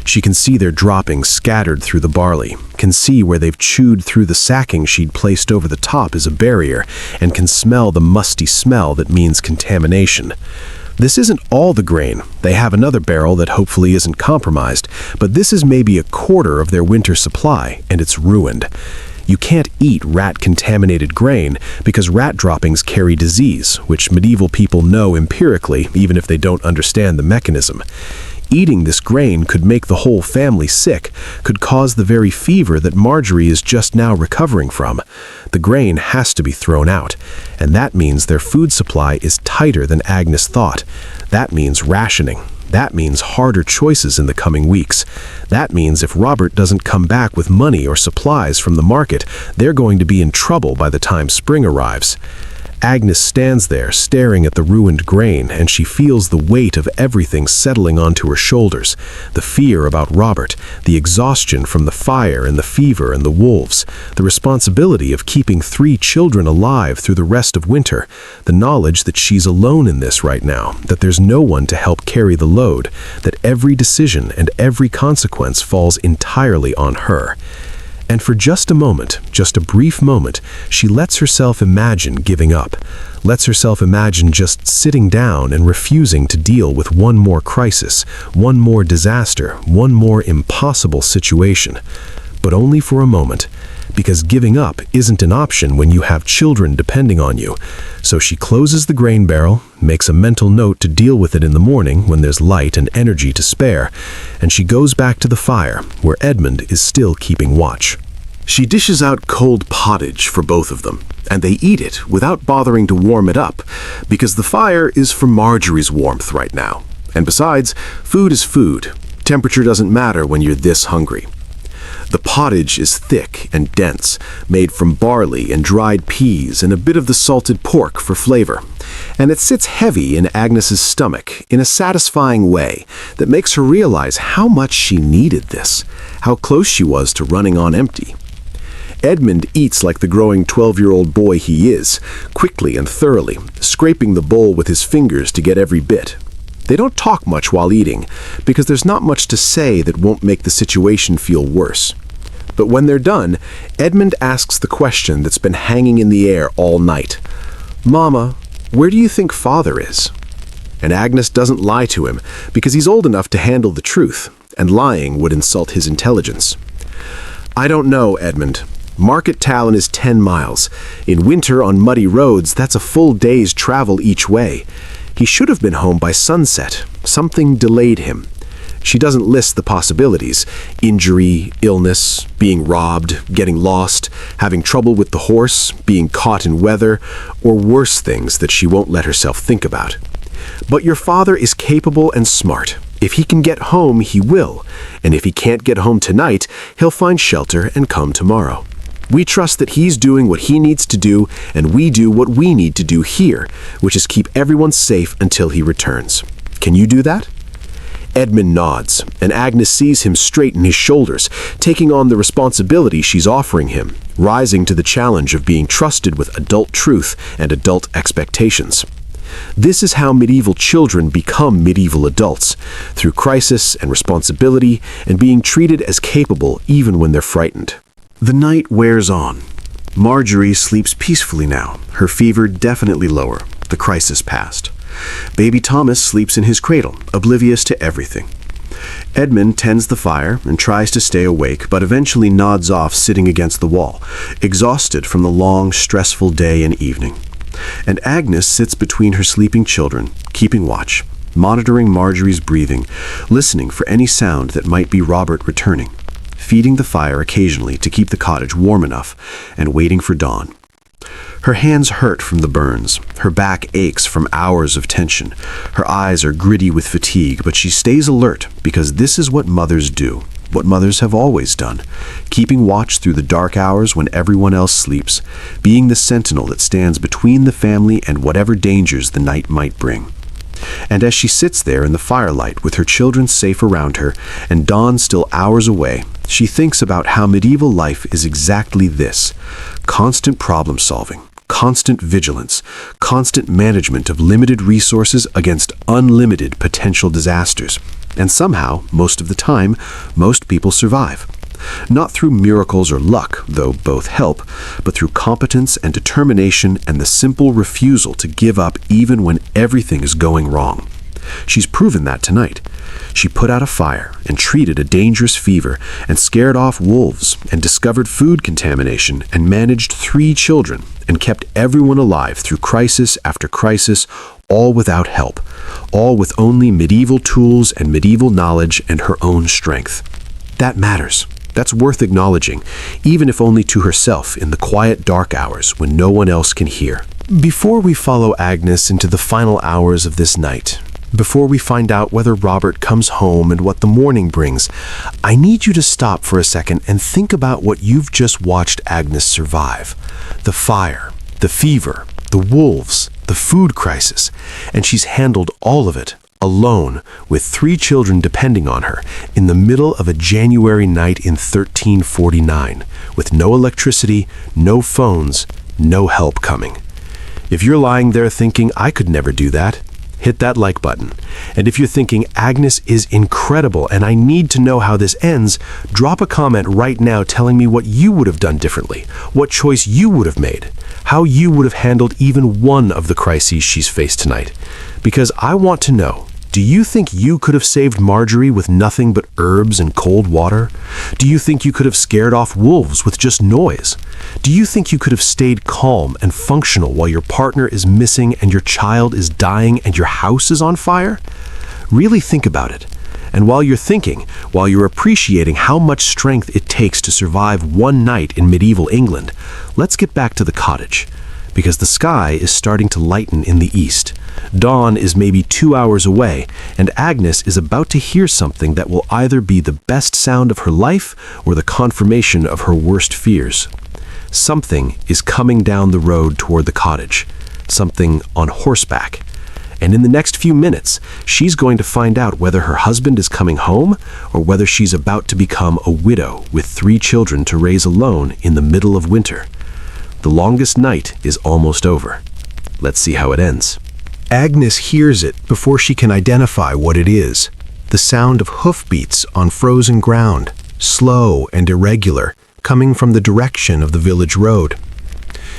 She can see their droppings scattered through the barley, can see where they've chewed through the sacking she'd placed over the top as a barrier, and can smell the musty smell that means contamination. This isn't all the grain. They have another barrel that hopefully isn't compromised, but this is maybe a quarter of their winter supply, and it's ruined. You can't eat rat-contaminated grain because rat droppings carry disease, which medieval people know empirically, even if they don't understand the mechanism. Eating this grain could make the whole family sick, could cause the very fever that Marjorie is just now recovering from. The grain has to be thrown out, and that means their food supply is tighter than Agnes thought. That means rationing. That means harder choices in the coming weeks. That means if Robert doesn't come back with money or supplies from the market, they're going to be in trouble by the time spring arrives. Agnes stands there staring at the ruined grain, and she feels the weight of everything settling onto her shoulders. The fear about Robert, the exhaustion from the fire and the fever and the wolves, the responsibility of keeping 3 children alive through the rest of winter, the knowledge that she's alone in this right now, that there's no one to help carry the load, that every decision and every consequence falls entirely on her. And for just a moment, just a brief moment, she lets herself imagine giving up, lets herself imagine just sitting down and refusing to deal with one more crisis, one more disaster, one more impossible situation. But only for a moment, because giving up isn't an option when you have children depending on you. So she closes the grain barrel, makes a mental note to deal with it in the morning when there's light and energy to spare, and she goes back to the fire, where Edmund is still keeping watch. She dishes out cold pottage for both of them, and they eat it without bothering to warm it up, because the fire is for Marjorie's warmth right now. And besides, food is food. Temperature doesn't matter when you're this hungry. The pottage is thick and dense, made from barley and dried peas and a bit of the salted pork for flavor. And it sits heavy in Agnes's stomach in a satisfying way that makes her realize how much she needed this, how close she was to running on empty. Edmund eats like the growing 12-year-old boy he is, quickly and thoroughly, scraping the bowl with his fingers to get every bit. They don't talk much while eating, because there's not much to say that won't make the situation feel worse. But when they're done, Edmund asks the question that's been hanging in the air all night. "Mama, where do you think Father is?" And Agnes doesn't lie to him, because he's old enough to handle the truth, and lying would insult his intelligence. "I don't know, Edmund. Market Talon is 10 miles. In winter on muddy roads, that's a full day's travel each way. He should have been home by sunset. Something delayed him." She doesn't list the possibilities: injury, illness, being robbed, getting lost, having trouble with the horse, being caught in weather, or worse things that she won't let herself think about. "But your father is capable and smart. If he can get home, he will. And if he can't get home tonight, he'll find shelter and come tomorrow. We trust that he's doing what he needs to do, and we do what we need to do here, which is keep everyone safe until he returns. Can you do that?" Edmund nods, and Agnes sees him straighten his shoulders, taking on the responsibility she's offering him, rising to the challenge of being trusted with adult truth and adult expectations. This is how medieval children become medieval adults, through crisis and responsibility and being treated as capable even when they're frightened. The night wears on. Marjorie sleeps peacefully now, her fever definitely lower, the crisis past. Baby Thomas sleeps in his cradle, oblivious to everything. Edmund tends the fire and tries to stay awake, but eventually nods off sitting against the wall, exhausted from the long, stressful day and evening. And Agnes sits between her sleeping children, keeping watch, monitoring Marjorie's breathing, listening for any sound that might be Robert returning, feeding the fire occasionally to keep the cottage warm enough, and waiting for dawn. Her hands hurt from the burns, her back aches from hours of tension, her eyes are gritty with fatigue, but she stays alert because this is what mothers do, what mothers have always done, keeping watch through the dark hours when everyone else sleeps, being the sentinel that stands between the family and whatever dangers the night might bring. And as she sits there in the firelight with her children safe around her and dawn still hours away, she thinks about how medieval life is exactly this: constant problem solving, constant vigilance, constant management of limited resources against unlimited potential disasters. And somehow, most of the time, most people survive. Not through miracles or luck, though both help, but through competence and determination and the simple refusal to give up even when everything is going wrong. She's proven that tonight. She put out a fire and treated a dangerous fever and scared off wolves and discovered food contamination and managed 3 children and kept everyone alive through crisis after crisis, all without help, all with only medieval tools and medieval knowledge and her own strength. That matters. That's worth acknowledging, even if only to herself in the quiet dark hours when no one else can hear. Before we follow Agnes into the final hours of this night, before we find out whether Robert comes home and what the morning brings, I need you to stop for a second and think about what you've just watched Agnes survive. The fire, the fever, the wolves, the food crisis, and she's handled all of it alone, with 3 children depending on her, in the middle of a January night in 1349, with no electricity, no phones, no help coming. If you're lying there thinking, "I could never do that," hit that like button. And if you're thinking Agnes is incredible and I need to know how this ends, drop a comment right now telling me what you would have done differently, what choice you would have made, how you would have handled even one of the crises she's faced tonight. Because I want to know, do you think you could have saved Marjorie with nothing but herbs and cold water? Do you think you could have scared off wolves with just noise? Do you think you could have stayed calm and functional while your partner is missing and your child is dying and your house is on fire? Really think about it. And while you're thinking, while you're appreciating how much strength it takes to survive one night in medieval England, let's get back to the cottage. Because the sky is starting to lighten in the east. Dawn is maybe 2 hours away, and Agnes is about to hear something that will either be the best sound of her life or the confirmation of her worst fears. Something is coming down the road toward the cottage. Something on horseback. And in the next few minutes, she's going to find out whether her husband is coming home or whether she's about to become a widow with 3 children to raise alone in the middle of winter. The longest night is almost over. Let's see how it ends. Agnes hears it before she can identify what it is. The sound of hoofbeats on frozen ground, slow and irregular, coming from the direction of the village road.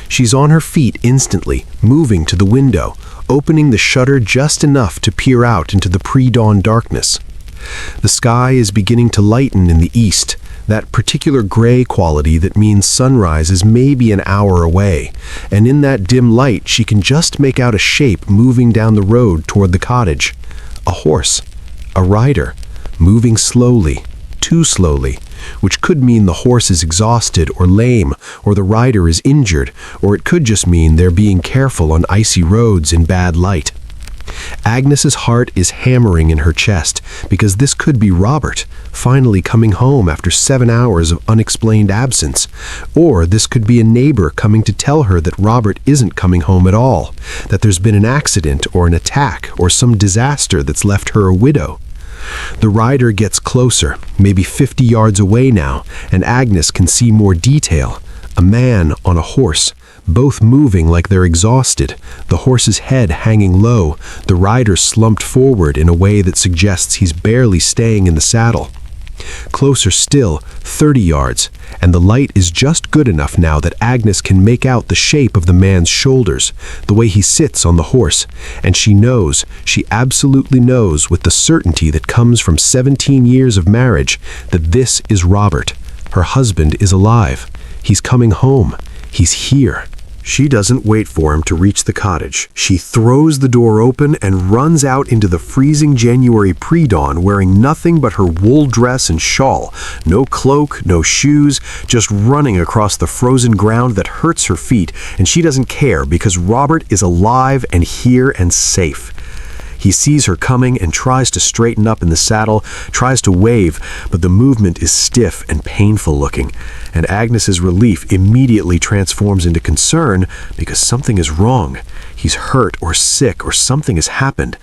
She's on her feet instantly, moving to the window, opening the shutter just enough to peer out into the pre-dawn darkness. The sky is beginning to lighten in the east, that particular gray quality that means sunrise is maybe an hour away, and in that dim light she can just make out a shape moving down the road toward the cottage. A horse, a rider, moving slowly, too slowly, which could mean the horse is exhausted or lame, or the rider is injured, or it could just mean they're being careful on icy roads in bad light. Agnes's heart is hammering in her chest because this could be Robert, finally coming home after 7 hours of unexplained absence. Or this could be a neighbor coming to tell her that Robert isn't coming home at all, that there's been an accident or an attack or some disaster that's left her a widow. The rider gets closer, maybe 50 yards away now, and Agnes can see more detail. A man on a horse, both moving like they're exhausted, the horse's head hanging low, the rider slumped forward in a way that suggests he's barely staying in the saddle. Closer still, 30 yards, and the light is just good enough now that Agnes can make out the shape of the man's shoulders, the way he sits on the horse, and she absolutely knows with the certainty that comes from 17 years of marriage that this is Robert. Her husband is alive. He's coming home. He's here. She doesn't wait for him to reach the cottage. She throws the door open and runs out into the freezing January pre-dawn wearing nothing but her wool dress and shawl. No cloak, no shoes, just running across the frozen ground that hurts her feet, and she doesn't care because Robert is alive and here and safe. He sees her coming and tries to straighten up in the saddle, tries to wave, but the movement is stiff and painful looking, and Agnes's relief immediately transforms into concern because something is wrong. He's hurt or sick or something has happened.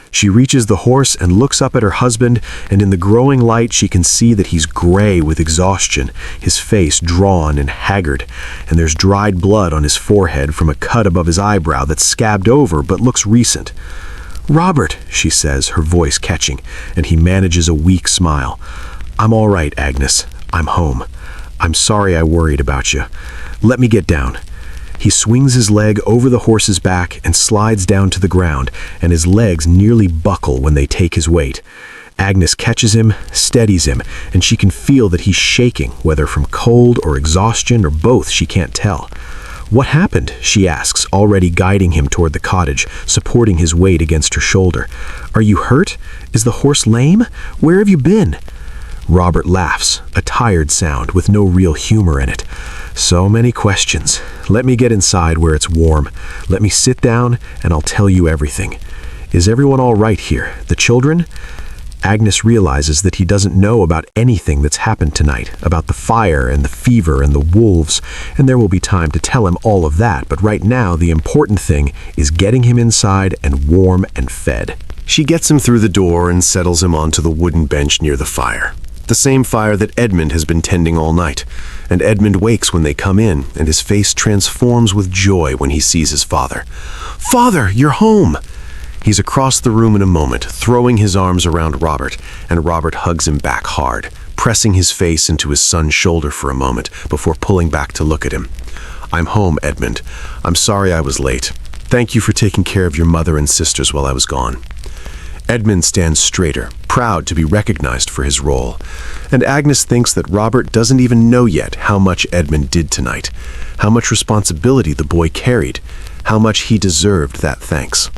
She reaches the horse and looks up at her husband, and in the growing light she can see that he's gray with exhaustion, his face drawn and haggard, and there's dried blood on his forehead from a cut above his eyebrow that's scabbed over but looks recent. "Robert," she says, her voice catching, and he manages a weak smile. "I'm all right, Agnes. I'm home. I'm sorry I worried about you. Let me get down." He swings his leg over the horse's back and slides down to the ground, and his legs nearly buckle when they take his weight. Agnes catches him, steadies him, and she can feel that he's shaking, whether from cold or exhaustion or both, she can't tell. "What happened?" she asks, already guiding him toward the cottage, supporting his weight against her shoulder. "Are you hurt? Is the horse lame? Where have you been?" Robert laughs, a tired sound with no real humor in it. "So many questions. Let me get inside where it's warm. Let me sit down and I'll tell you everything. Is everyone all right here? The children?" Agnes realizes that he doesn't know about anything that's happened tonight, about the fire and the fever and the wolves, and there will be time to tell him all of that, but right now the important thing is getting him inside and warm and fed. She gets him through the door and settles him onto the wooden bench near the fire. The same fire that Edmund has been tending all night, and Edmund wakes when they come in, and his face transforms with joy when he sees his father. "Father, you're home!" He's across the room in a moment, throwing his arms around Robert, and Robert hugs him back hard, pressing his face into his son's shoulder for a moment before pulling back to look at him. "I'm home, Edmund. I'm sorry I was late. Thank you for taking care of your mother and sisters while I was gone." Edmund stands straighter, proud to be recognized for his role. And Agnes thinks that Robert doesn't even know yet how much Edmund did tonight, how much responsibility the boy carried, how much he deserved that thanks.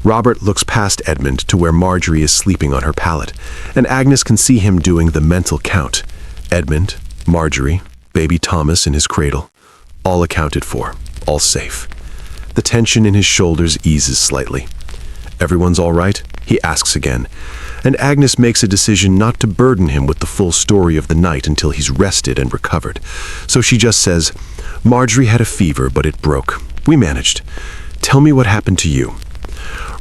Robert looks past Edmund to where Marjorie is sleeping on her pallet, and Agnes can see him doing the mental count. Edmund, Marjorie, baby Thomas in his cradle, all accounted for, all safe. The tension in his shoulders eases slightly. "Everyone's all right?" he asks again, and Agnes makes a decision not to burden him with the full story of the night until he's rested and recovered. So she just says, "Marjorie had a fever, but it broke. We managed. Tell me what happened to you."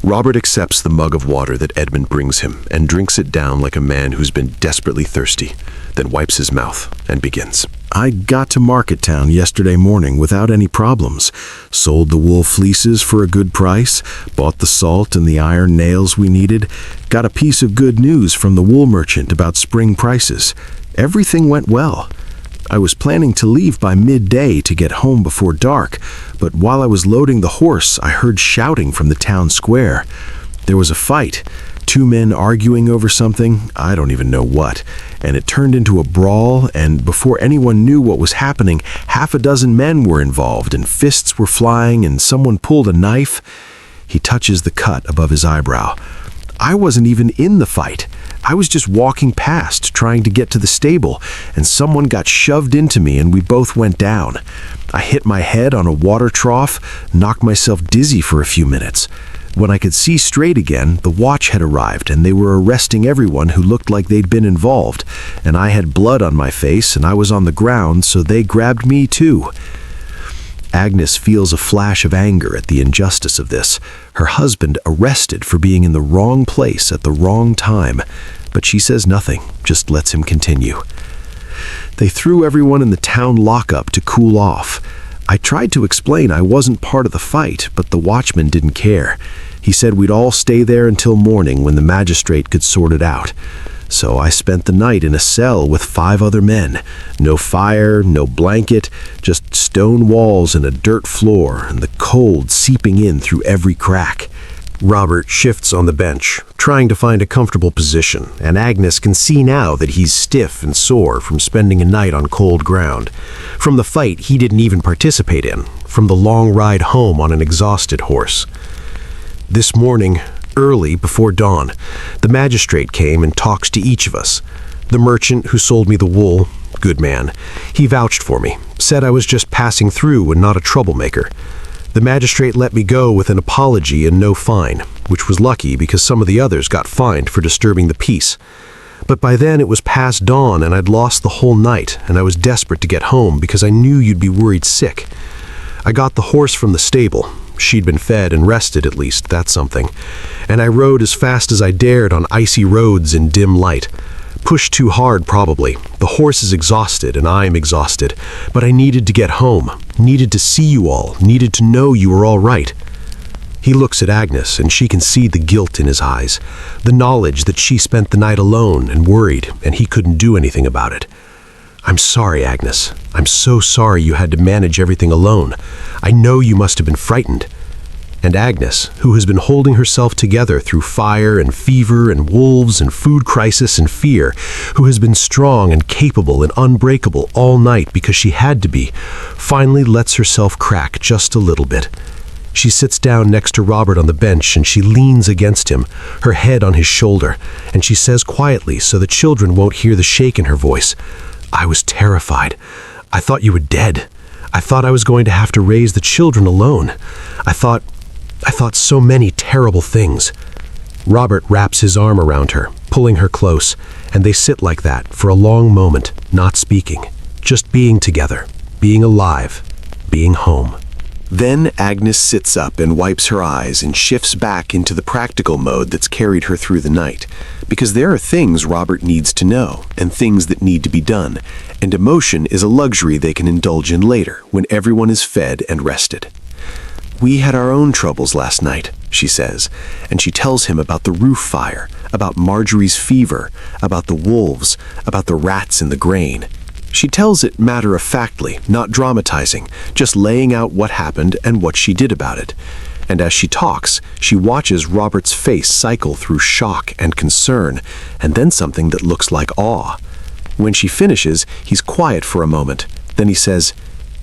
Robert accepts the mug of water that Edmund brings him and drinks it down like a man who's been desperately thirsty, then wipes his mouth and begins. "I got to Market Town yesterday morning without any problems. Sold the wool fleeces for a good price, bought the salt and the iron nails we needed, got a piece of good news from the wool merchant about spring prices. Everything went well. I was planning to leave by midday to get home before dark, but while I was loading the horse, I heard shouting from the town square. There was a fight. 2 men arguing over something, I don't even know what, and it turned into a brawl, and before anyone knew what was happening, 6 men were involved, and fists were flying, and someone pulled a knife." He touches the cut above his eyebrow. "I wasn't even in the fight. I was just walking past, trying to get to the stable, and someone got shoved into me, and we both went down. I hit my head on a water trough, knocked myself dizzy for a few minutes. When I could see straight again, the watch had arrived, and they were arresting everyone who looked like they'd been involved, and I had blood on my face, and I was on the ground, so they grabbed me too." Agnes feels a flash of anger at the injustice of this, her husband arrested for being in the wrong place at the wrong time, but she says nothing, just lets him continue. "They threw everyone in the town lockup to cool off. I tried to explain I wasn't part of the fight, but the watchman didn't care. He said we'd all stay there until morning when the magistrate could sort it out. So I spent the night in a cell with 5 other men. No fire, no blanket, just stone walls and a dirt floor, and the cold seeping in through every crack." Robert shifts on the bench, trying to find a comfortable position, and Agnes can see now that he's stiff and sore from spending a night on cold ground. From the fight he didn't even participate in, from the long ride home on an exhausted horse. "This morning, early before dawn, the magistrate came and talks to each of us. The merchant who sold me the wool, good man, he vouched for me, said I was just passing through and not a troublemaker. The magistrate let me go with an apology and no fine, which was lucky because some of the others got fined for disturbing the peace. But by then it was past dawn and I'd lost the whole night, and I was desperate to get home because I knew you'd be worried sick. I got the horse from the stable. She'd been fed and rested at least, that's something. And I rode as fast as I dared on icy roads in dim light. Pushed too hard, probably. The horse is exhausted and I'm exhausted. But I needed to get home, needed to see you all, needed to know you were all right." He looks at Agnes and she can see the guilt in his eyes, the knowledge that she spent the night alone and worried and he couldn't do anything about it. "I'm sorry, Agnes. I'm so sorry you had to manage everything alone. I know you must have been frightened." And Agnes, who has been holding herself together through fire and fever and wolves and food crisis and fear, who has been strong and capable and unbreakable all night because she had to be, finally lets herself crack just a little bit. She sits down next to Robert on the bench and she leans against him, her head on his shoulder, and she says quietly so the children won't hear the shake in her voice, "I was terrified. I thought you were dead. I thought I was going to have to raise the children alone. I thought so many terrible things." Robert wraps his arm around her, pulling her close, and they sit like that for a long moment, not speaking, just being together, being alive, being home. Then Agnes sits up and wipes her eyes and shifts back into the practical mode that's carried her through the night, because there are things Robert needs to know and things that need to be done, and emotion is a luxury they can indulge in later when everyone is fed and rested. "We had our own troubles last night," she says, and she tells him about the roof fire, about Marjorie's fever, about the wolves, about the rats in the grain. She tells it matter-of-factly, not dramatizing, just laying out what happened and what she did about it. And as she talks, she watches Robert's face cycle through shock and concern, and then something that looks like awe. When she finishes, he's quiet for a moment. Then he says,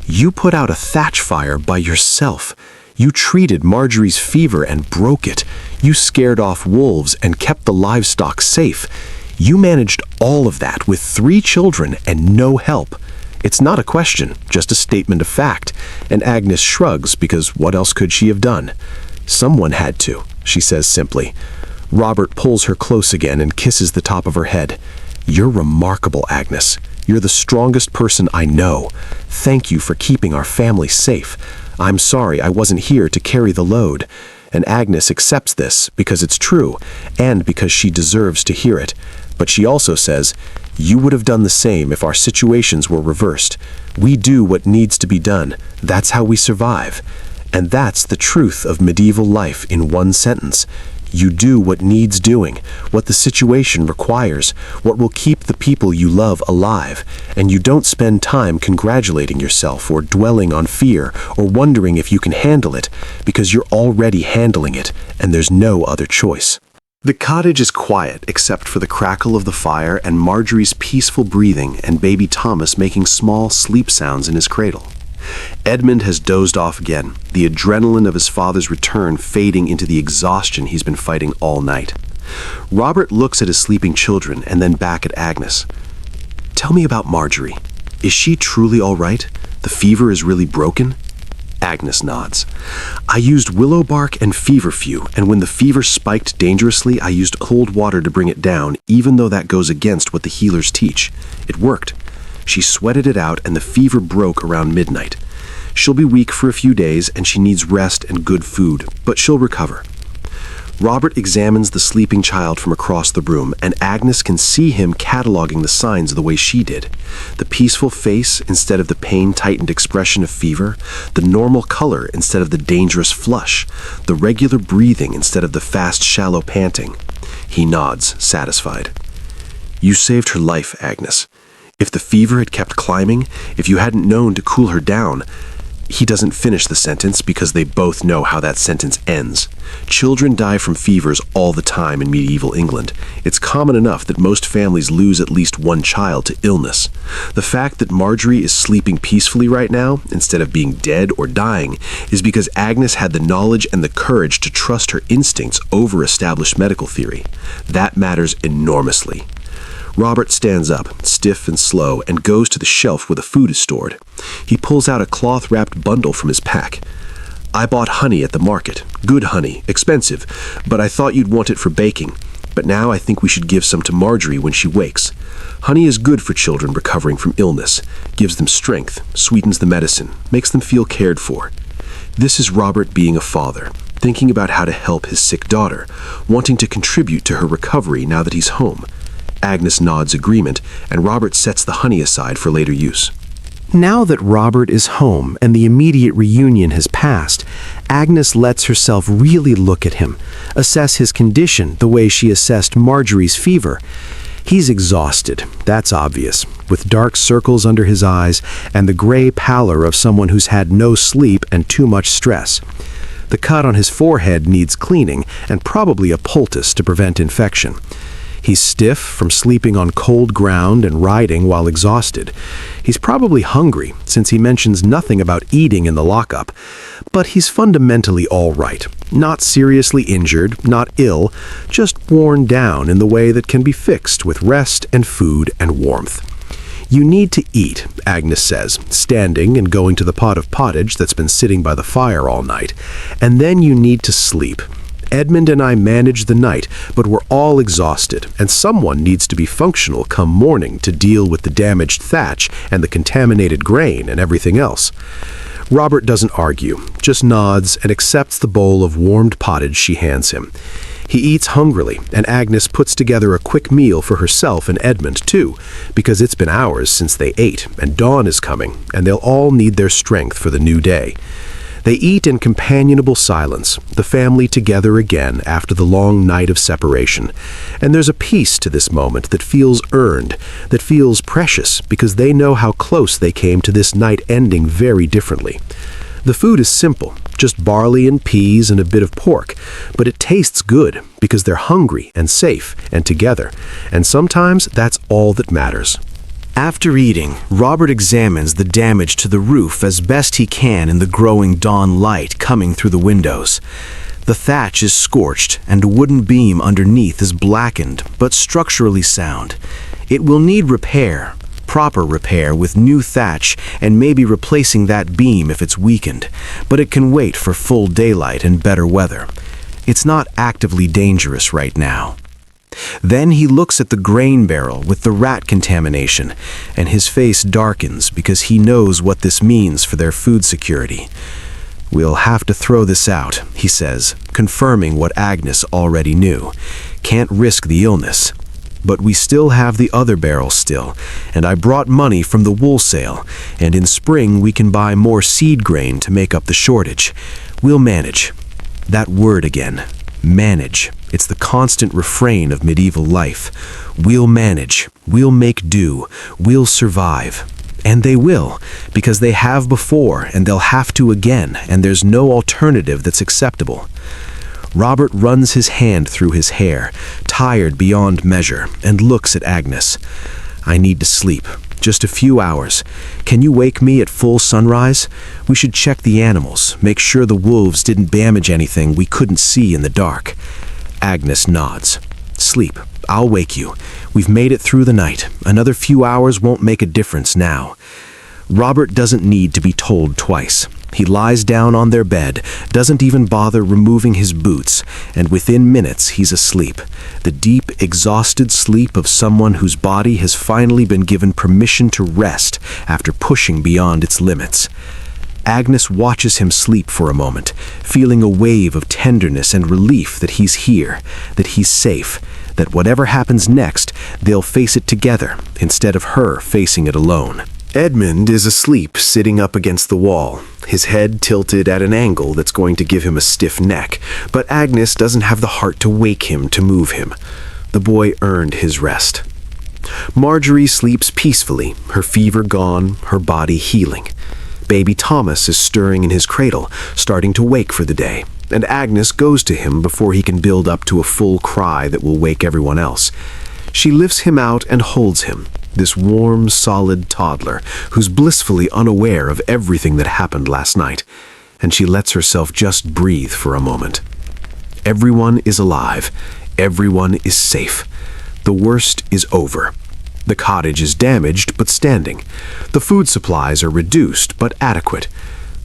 "You put out a thatch fire by yourself. You treated Marjorie's fever and broke it. You scared off wolves and kept the livestock safe. You managed all of that with 3 children and no help." It's not a question, just a statement of fact, and Agnes shrugs because what else could she have done? "Someone had to," she says simply. Robert pulls her close again and kisses the top of her head. "You're remarkable, Agnes. You're the strongest person I know. Thank you for keeping our family safe. I'm sorry I wasn't here to carry the load." And Agnes accepts this because it's true, and because she deserves to hear it. But she also says, "You would have done the same if our situations were reversed. We do what needs to be done. That's how we survive." And that's the truth of medieval life in one sentence. You do what needs doing, what the situation requires, what will keep the people you love alive, and you don't spend time congratulating yourself or dwelling on fear or wondering if you can handle it, because you're already handling it, and there's no other choice. The cottage is quiet except for the crackle of the fire and Marjorie's peaceful breathing and baby Thomas making small sleep sounds in his cradle. Edmund has dozed off again, the adrenaline of his father's return fading into the exhaustion he's been fighting all night. Robert looks at his sleeping children and then back at Agnes. "Tell me about Marjorie. Is she truly all right? The fever is really broken?" Agnes nods. "I used willow bark and feverfew, and when the fever spiked dangerously, I used cold water to bring it down, even though that goes against what the healers teach. It worked. She sweated it out, and the fever broke around midnight. She'll be weak for a few days, and she needs rest and good food, but she'll recover." Robert examines the sleeping child from across the room, and Agnes can see him cataloging the signs the way she did. The peaceful face instead of the pain-tightened expression of fever, the normal color instead of the dangerous flush, the regular breathing instead of the fast, shallow panting. He nods, satisfied. "You saved her life, Agnes. If the fever had kept climbing, if you hadn't known to cool her down—" He doesn't finish the sentence because they both know how that sentence ends. Children die from fevers all the time in medieval England. It's common enough that most families lose at least one child to illness. The fact that Marjorie is sleeping peacefully right now, instead of being dead or dying, is because Agnes had the knowledge and the courage to trust her instincts over established medical theory. That matters enormously. Robert stands up, stiff and slow, and goes to the shelf where the food is stored. He pulls out a cloth-wrapped bundle from his pack. "I bought honey at the market. Good honey, expensive, but I thought you'd want it for baking. But now I think we should give some to Marjorie when she wakes. Honey is good for children recovering from illness, gives them strength, sweetens the medicine, makes them feel cared for." This is Robert being a father, thinking about how to help his sick daughter, wanting to contribute to her recovery now that he's home. Agnes nods agreement, and Robert sets the honey aside for later use. Now that Robert is home and the immediate reunion has passed, Agnes lets herself really look at him, assess his condition the way she assessed Marjorie's fever. He's exhausted, that's obvious, with dark circles under his eyes and the gray pallor of someone who's had no sleep and too much stress. The cut on his forehead needs cleaning and probably a poultice to prevent infection. He's stiff from sleeping on cold ground and riding while exhausted. He's probably hungry, since he mentions nothing about eating in the lockup. But he's fundamentally all right. Not seriously injured, not ill, just worn down in the way that can be fixed with rest and food and warmth. "You need to eat," Agnes says, standing and going to the pot of pottage that's been sitting by the fire all night. "And then you need to sleep. Edmund and I managed the night, but we're all exhausted, and someone needs to be functional come morning to deal with the damaged thatch and the contaminated grain and everything else." Robert doesn't argue, just nods and accepts the bowl of warmed pottage she hands him. He eats hungrily, and Agnes puts together a quick meal for herself and Edmund, too, because it's been hours since they ate, and dawn is coming, and they'll all need their strength for the new day. They eat in companionable silence, the family together again after the long night of separation. And there's a peace to this moment that feels earned, that feels precious, because they know how close they came to this night ending very differently. The food is simple, just barley and peas and a bit of pork, but it tastes good because they're hungry and safe and together, and sometimes that's all that matters. After eating, Robert examines the damage to the roof as best he can in the growing dawn light coming through the windows. The thatch is scorched and a wooden beam underneath is blackened but structurally sound. It will need repair, proper repair with new thatch and maybe replacing that beam if it's weakened, but it can wait for full daylight and better weather. It's not actively dangerous right now. Then he looks at the grain barrel with the rat contamination, and his face darkens because he knows what this means for their food security. "We'll have to throw this out," he says, confirming what Agnes already knew. "Can't risk the illness. But we still have the other barrels still, and I brought money from the wool sale, and in spring we can buy more seed grain to make up the shortage. We'll manage." That word again, manage. It's the constant refrain of medieval life. We'll manage, we'll make do, we'll survive. And they will, because they have before and they'll have to again, and there's no alternative that's acceptable. Robert runs his hand through his hair, tired beyond measure, and looks at Agnes. "I need to sleep. Just a few hours. Can you wake me at full sunrise? We should check the animals, make sure the wolves didn't damage anything we couldn't see in the dark." Agnes nods. "Sleep. I'll wake you. We've made it through the night. Another few hours won't make a difference now." Robert doesn't need to be told twice. He lies down on their bed, doesn't even bother removing his boots, and within minutes he's asleep. The deep, exhausted sleep of someone whose body has finally been given permission to rest after pushing beyond its limits. Agnes watches him sleep for a moment, feeling a wave of tenderness and relief that he's here, that he's safe, that whatever happens next, they'll face it together instead of her facing it alone. Edmund is asleep sitting up against the wall, his head tilted at an angle that's going to give him a stiff neck, but Agnes doesn't have the heart to wake him to move him. The boy earned his rest. Marjorie sleeps peacefully, her fever gone, her body healing. Baby Thomas is stirring in his cradle, starting to wake for the day, and Agnes goes to him before he can build up to a full cry that will wake everyone else. She lifts him out and holds him, this warm, solid toddler who's blissfully unaware of everything that happened last night, and she lets herself just breathe for a moment. Everyone is alive. Everyone is safe. The worst is over. The cottage is damaged but standing. The food supplies are reduced but adequate.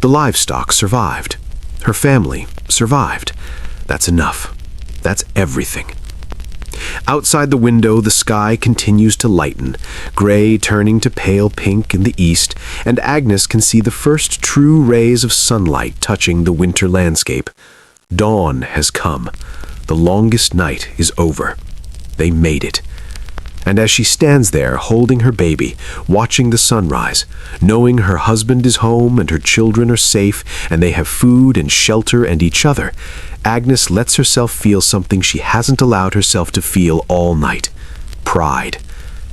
The livestock survived. Her family survived. That's enough. That's everything. Outside the window, the sky continues to lighten, gray turning to pale pink in the east, and Agnes can see the first true rays of sunlight touching the winter landscape. Dawn has come. The longest night is over. They made it. And as she stands there holding her baby, watching the sunrise, knowing her husband is home and her children are safe and they have food and shelter and each other, Agnes lets herself feel something she hasn't allowed herself to feel all night. Pride.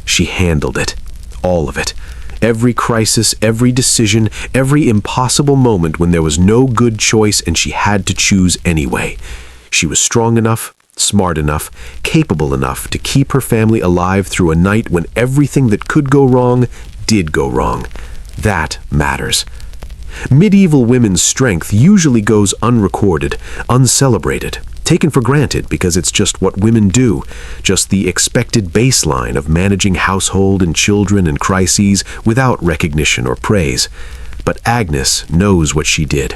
She handled it. All of it. Every crisis, every decision, every impossible moment when there was no good choice and she had to choose anyway. She was strong enough, smart enough, capable enough to keep her family alive through a night when everything that could go wrong did go wrong. That matters. Medieval women's strength usually goes unrecorded, uncelebrated, taken for granted because it's just what women do, just the expected baseline of managing household and children and crises without recognition or praise. But Agnes knows what she did,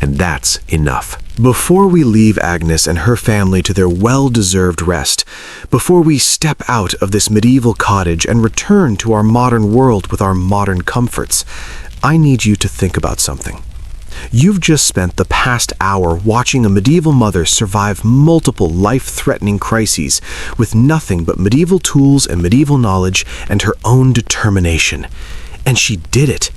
and that's enough. Before we leave Agnes and her family to their well-deserved rest, before we step out of this medieval cottage and return to our modern world with our modern comforts, I need you to think about something. You've just spent the past hour watching a medieval mother survive multiple life-threatening crises with nothing but medieval tools and medieval knowledge and her own determination. And she did it.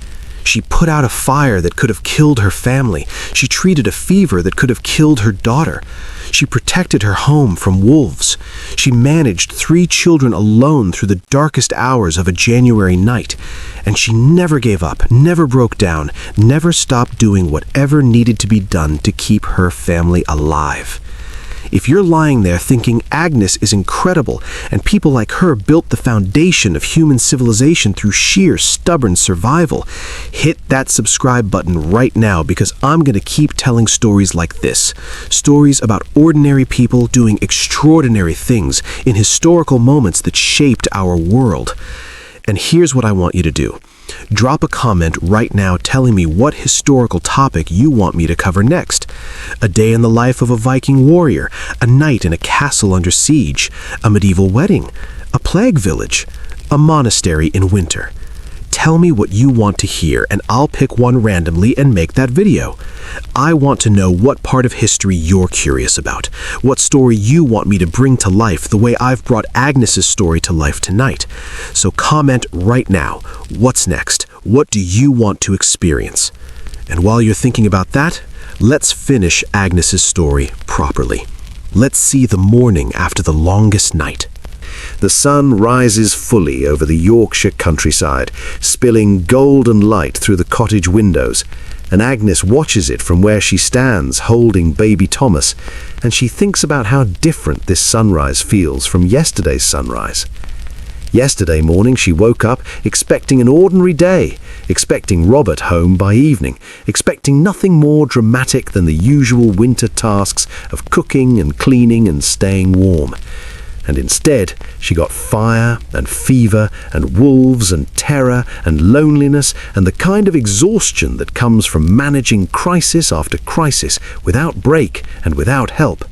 She put out a fire that could have killed her family. She treated a fever that could have killed her daughter. She protected her home from wolves. She managed 3 children alone through the darkest hours of a January night. And she never gave up, never broke down, never stopped doing whatever needed to be done to keep her family alive. If you're lying there thinking Agnes is incredible and people like her built the foundation of human civilization through sheer stubborn survival, hit that subscribe button right now, because I'm going to keep telling stories like this. Stories about ordinary people doing extraordinary things in historical moments that shaped our world. And here's what I want you to do. Drop a comment right now telling me what historical topic you want me to cover next. A day in the life of a Viking warrior, a night in a castle under siege, a medieval wedding, a plague village, a monastery in winter. Tell me what you want to hear, and I'll pick one randomly and make that video. I want to know what part of history you're curious about, what story you want me to bring to life the way I've brought Agnes's story to life tonight. So comment right now. What's next? What do you want to experience? And while you're thinking about that, let's finish Agnes's story properly. Let's see the morning after the longest night. The sun rises fully over the Yorkshire countryside, spilling golden light through the cottage windows, and Agnes watches it from where she stands holding baby Thomas, and she thinks about how different this sunrise feels from yesterday's sunrise. Yesterday morning she woke up expecting an ordinary day, expecting Robert home by evening, expecting nothing more dramatic than the usual winter tasks of cooking and cleaning and staying warm. And instead, she got fire and fever and wolves and terror and loneliness and the kind of exhaustion that comes from managing crisis after crisis without break and without help.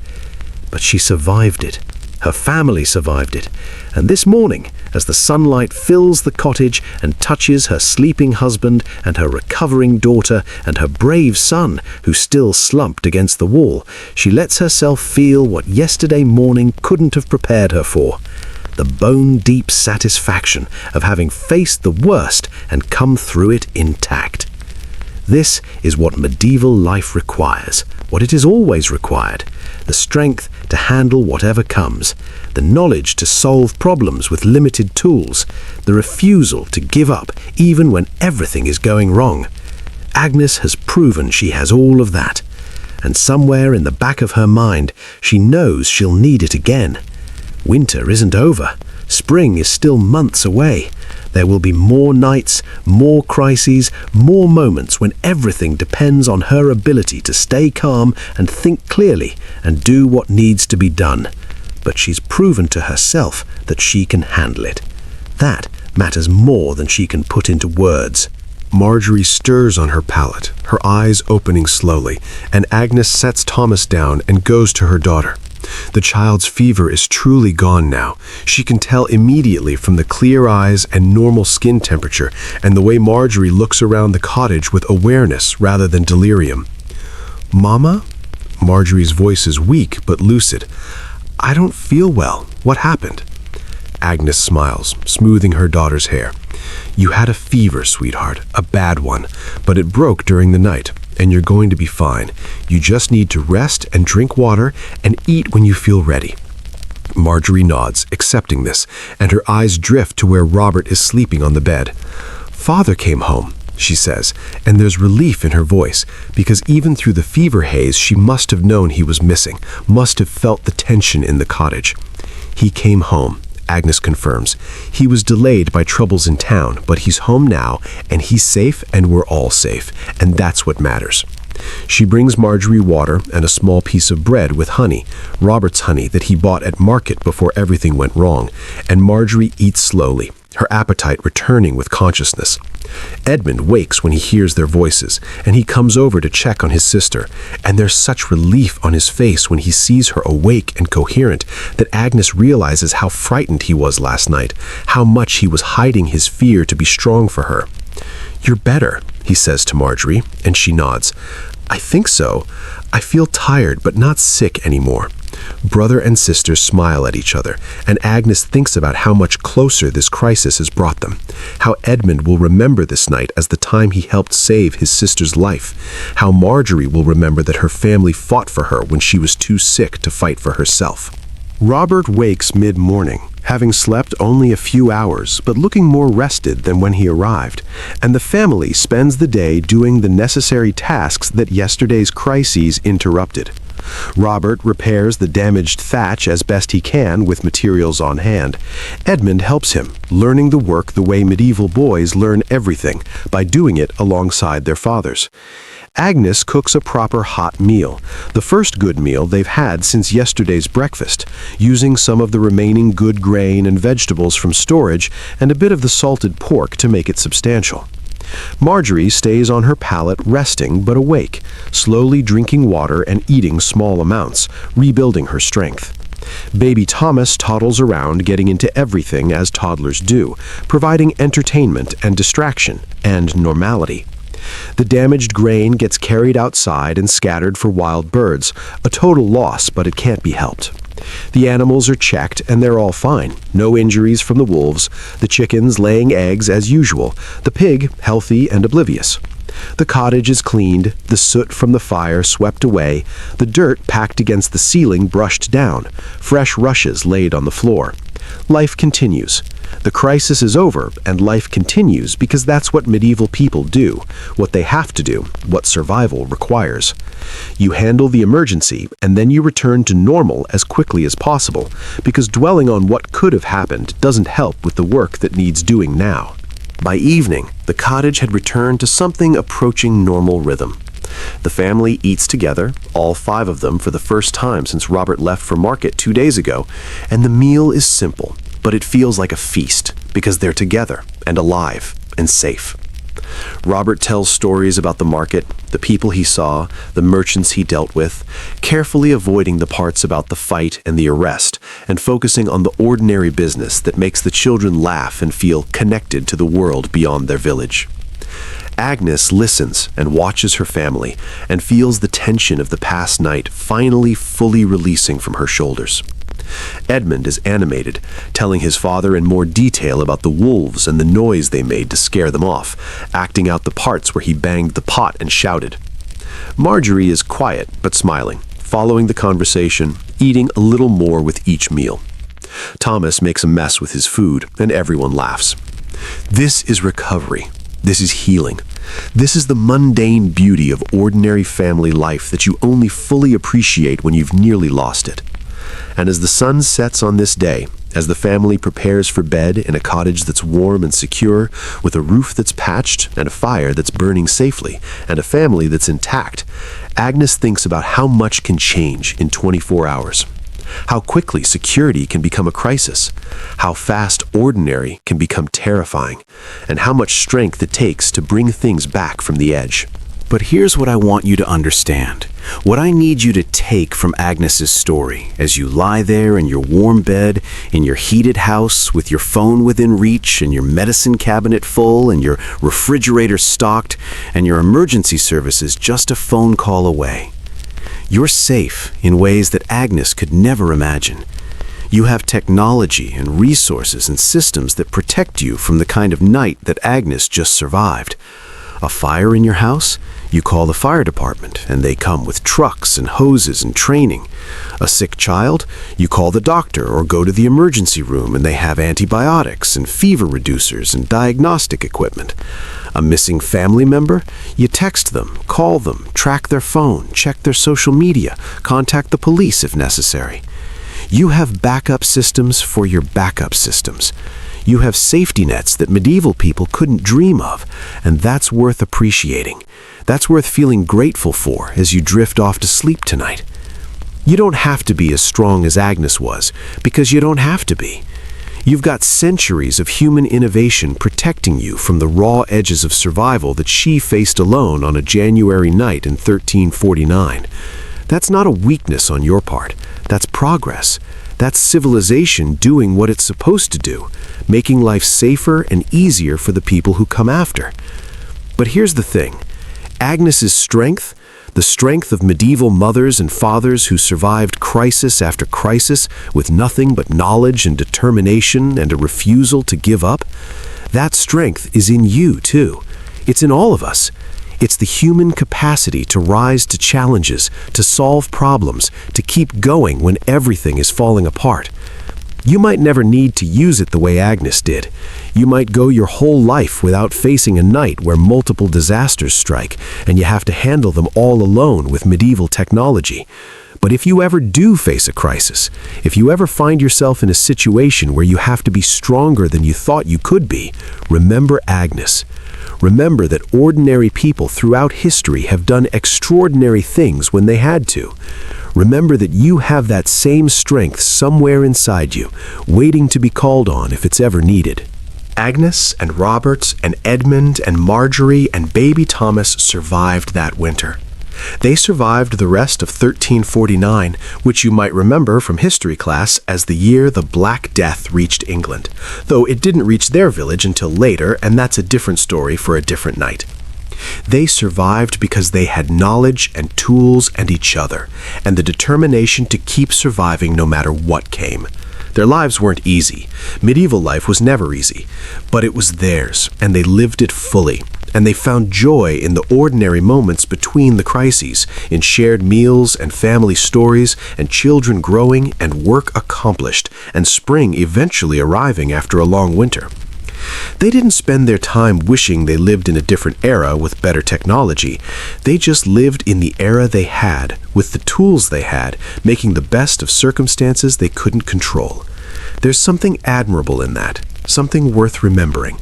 But she survived it. Her family survived it. And this morning, as the sunlight fills the cottage and touches her sleeping husband and her recovering daughter and her brave son, who still slumped against the wall, she lets herself feel what yesterday morning couldn't have prepared her for: the bone-deep satisfaction of having faced the worst and come through it intact. This is what medieval life requires, what it has always required: the strength to handle whatever comes, the knowledge to solve problems with limited tools, the refusal to give up even when everything is going wrong. Agnes has proven she has all of that, and somewhere in the back of her mind she knows she'll need it again. Winter isn't over. Spring is still months away. There will be more nights, more crises, more moments when everything depends on her ability to stay calm and think clearly and do what needs to be done. But she's proven to herself that she can handle it. That matters more than she can put into words. Marjorie stirs on her pallet, her eyes opening slowly, and Agnes sets Thomas down and goes to her daughter. The child's fever is truly gone now. She can tell immediately from the clear eyes and normal skin temperature, and the way Marjorie looks around the cottage with awareness rather than delirium. "Mama?" Marjorie's voice is weak but lucid. "I don't feel well. What happened?" Agnes smiles, smoothing her daughter's hair. "You had a fever, sweetheart, a bad one, but it broke during the night, and you're going to be fine. You just need to rest and drink water and eat when you feel ready." Marjorie nods, accepting this, and her eyes drift to where Robert is sleeping on the bed. "Father came home," she says, and there's relief in her voice, because even through the fever haze she must have known he was missing, must have felt the tension in the cottage. "He came home," Agnes confirms. "He was delayed by troubles in town, but he's home now, and he's safe, and we're all safe, and that's what matters." She brings Marjorie water and a small piece of bread with honey, Robert's honey that he bought at market before everything went wrong, and Marjorie eats slowly, her appetite returning with consciousness. Edmund wakes when he hears their voices, and he comes over to check on his sister, and there's such relief on his face when he sees her awake and coherent that Agnes realizes how frightened he was last night, how much he was hiding his fear to be strong for her. "You're better," he says to Marjorie, and she nods. "I think so. I feel tired but not sick anymore. Brother and sister smile at each other, and Agnes thinks about how much closer this crisis has brought them, how Edmund will remember this night as the time he helped save his sister's life, how Marjorie will remember that her family fought for her when she was too sick to fight for herself. Robert wakes mid-morning, having slept only a few hours, but looking more rested than when he arrived, and the family spends the day doing the necessary tasks that yesterday's crises interrupted. Robert repairs the damaged thatch as best he can with materials on hand. Edmund helps him, learning the work the way medieval boys learn everything, by doing it alongside their fathers. Agnes cooks a proper hot meal, the first good meal they've had since yesterday's breakfast, using some of the remaining good grain and vegetables from storage and a bit of the salted pork to make it substantial. Marjorie stays on her pallet resting but awake, slowly drinking water and eating small amounts, rebuilding her strength. Baby Thomas toddles around getting into everything as toddlers do, providing entertainment and distraction and normality. The damaged grain gets carried outside and scattered for wild birds, a total loss, but it can't be helped. The animals are checked and they're all fine. No injuries from the wolves, the chickens laying eggs as usual, the pig healthy and oblivious. The cottage is cleaned, the soot from the fire swept away, the dirt packed against the ceiling brushed down, fresh rushes laid on the floor. Life continues. The crisis is over and life continues because that's what medieval people do, what they have to do, what survival requires. You handle the emergency and then you return to normal as quickly as possible, because dwelling on what could have happened doesn't help with the work that needs doing now. By evening, the cottage had returned to something approaching normal rhythm. The family eats together, all 5 of them for the first time since Robert left for market 2 days ago, and the meal is simple, but it feels like a feast because they're together and alive and safe. Robert tells stories about the market, the people he saw, the merchants he dealt with, carefully avoiding the parts about the fight and the arrest, and focusing on the ordinary business that makes the children laugh and feel connected to the world beyond their village. Agnes listens and watches her family and feels the tension of the past night finally fully releasing from her shoulders. Edmund is animated, telling his father in more detail about the wolves and the noise they made to scare them off, acting out the parts where he banged the pot and shouted. Marjorie is quiet but smiling, following the conversation, eating a little more with each meal. Thomas makes a mess with his food and everyone laughs. This is recovery. This is healing. This is the mundane beauty of ordinary family life that you only fully appreciate when you've nearly lost it. And as the sun sets on this day, as the family prepares for bed in a cottage that's warm and secure, with a roof that's patched and a fire that's burning safely, and a family that's intact, Agnes thinks about how much can change in 24 hours. How quickly security can become a crisis, how fast ordinary can become terrifying, and how much strength it takes to bring things back from the edge. But here's what I want you to understand. What I need you to take from Agnes's story as you lie there in your warm bed, in your heated house, with your phone within reach, and your medicine cabinet full, and your refrigerator stocked, and your emergency services just a phone call away. You're safe in ways that Agnes could never imagine. You have technology and resources and systems that protect you from the kind of night that Agnes just survived. A fire in your house? You call the fire department, and they come with trucks and hoses and training. A sick child? You call the doctor or go to the emergency room, and they have antibiotics and fever reducers and diagnostic equipment. A missing family member? You text them, call them, track their phone, check their social media, contact the police if necessary. You have backup systems for your backup systems. You have safety nets that medieval people couldn't dream of, and that's worth appreciating. That's worth feeling grateful for as you drift off to sleep tonight. You don't have to be as strong as Agnes was, because you don't have to be. You've got centuries of human innovation protecting you from the raw edges of survival that she faced alone on a January night in 1349. That's not a weakness on your part. That's progress. That's civilization doing what it's supposed to do, making life safer and easier for the people who come after. But here's the thing. Agnes's strength, The strength of medieval mothers and fathers who survived crisis after crisis with nothing but knowledge and determination and a refusal to give up. That strength is in you, too. It's in all of us. It's the human capacity to rise to challenges, to solve problems, to keep going when everything is falling apart. You might never need to use it the way Agnes did. You might go your whole life without facing a night where multiple disasters strike, and you have to handle them all alone with medieval technology. But if you ever do face a crisis, if you ever find yourself in a situation where you have to be stronger than you thought you could be, remember Agnes. Remember that ordinary people throughout history have done extraordinary things when they had to. Remember that you have that same strength somewhere inside you, waiting to be called on if it's ever needed. Agnes and Robert and Edmund and Marjorie and baby Thomas survived that winter. They survived the rest of 1349, which you might remember from history class as the year the Black Death reached England, though it didn't reach their village until later, and that's a different story for a different night. They survived because they had knowledge and tools and each other, and the determination to keep surviving no matter what came. Their lives weren't easy. Medieval life was never easy, but it was theirs, and they lived it fully. And they found joy in the ordinary moments between the crises, in shared meals and family stories, and children growing and work accomplished, and spring eventually arriving after a long winter. They didn't spend their time wishing they lived in a different era with better technology. They just lived in the era they had, with the tools they had, making the best of circumstances they couldn't control. There's something admirable in that, something worth remembering.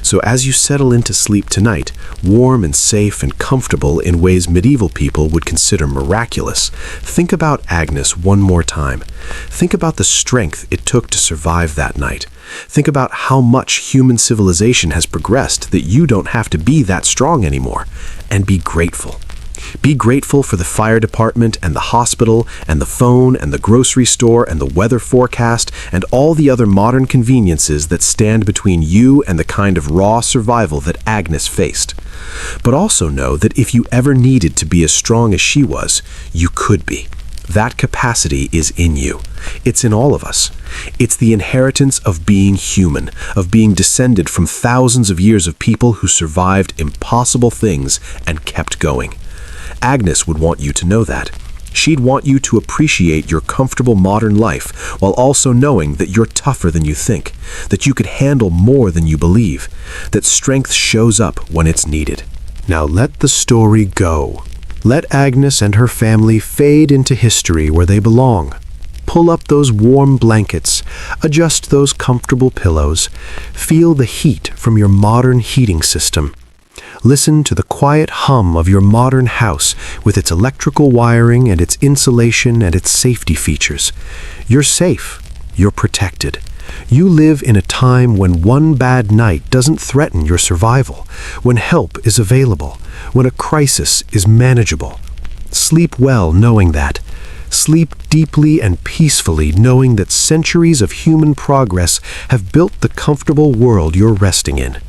So as you settle into sleep tonight, warm and safe and comfortable in ways medieval people would consider miraculous, think about Agnes one more time. Think about the strength it took to survive that night. Think about how much human civilization has progressed that you don't have to be that strong anymore. And be grateful. Be grateful for the fire department and the hospital and the phone and the grocery store and the weather forecast and all the other modern conveniences that stand between you and the kind of raw survival that Agnes faced. But also know that if you ever needed to be as strong as she was, you could be. That capacity is in you. It's in all of us. It's the inheritance of being human, of being descended from thousands of years of people who survived impossible things and kept going. Agnes would want you to know that. She'd want you to appreciate your comfortable modern life while also knowing that you're tougher than you think, that you could handle more than you believe, that strength shows up when it's needed. Now let the story go. Let Agnes and her family fade into history where they belong. Pull up those warm blankets, adjust those comfortable pillows, feel the heat from your modern heating system. Listen to the quiet hum of your modern house with its electrical wiring and its insulation and its safety features. You're safe. You're protected. You live in a time when one bad night doesn't threaten your survival, when help is available, when a crisis is manageable. Sleep well knowing that. Sleep deeply and peacefully knowing that centuries of human progress have built the comfortable world you're resting in.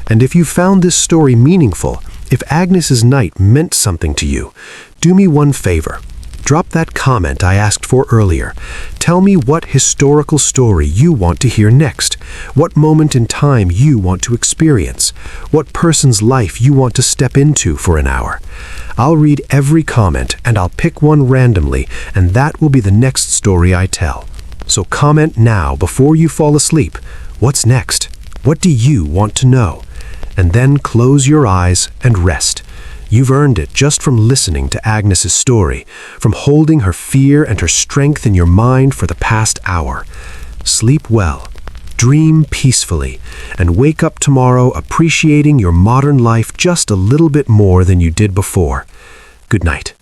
And if you found this story meaningful, if Agnes's night meant something to you, do me one favor. Drop that comment I asked for earlier. Tell me what historical story you want to hear next, what moment in time you want to experience, what person's life you want to step into for an hour. I'll read every comment and I'll pick one randomly, and that will be the next story I tell. So comment now before you fall asleep. What's next? What do you want to know? And then close your eyes and rest. You've earned it just from listening to Agnes's story, from holding her fear and her strength in your mind for the past hour. Sleep well, dream peacefully, and wake up tomorrow appreciating your modern life just a little bit more than you did before. Good night.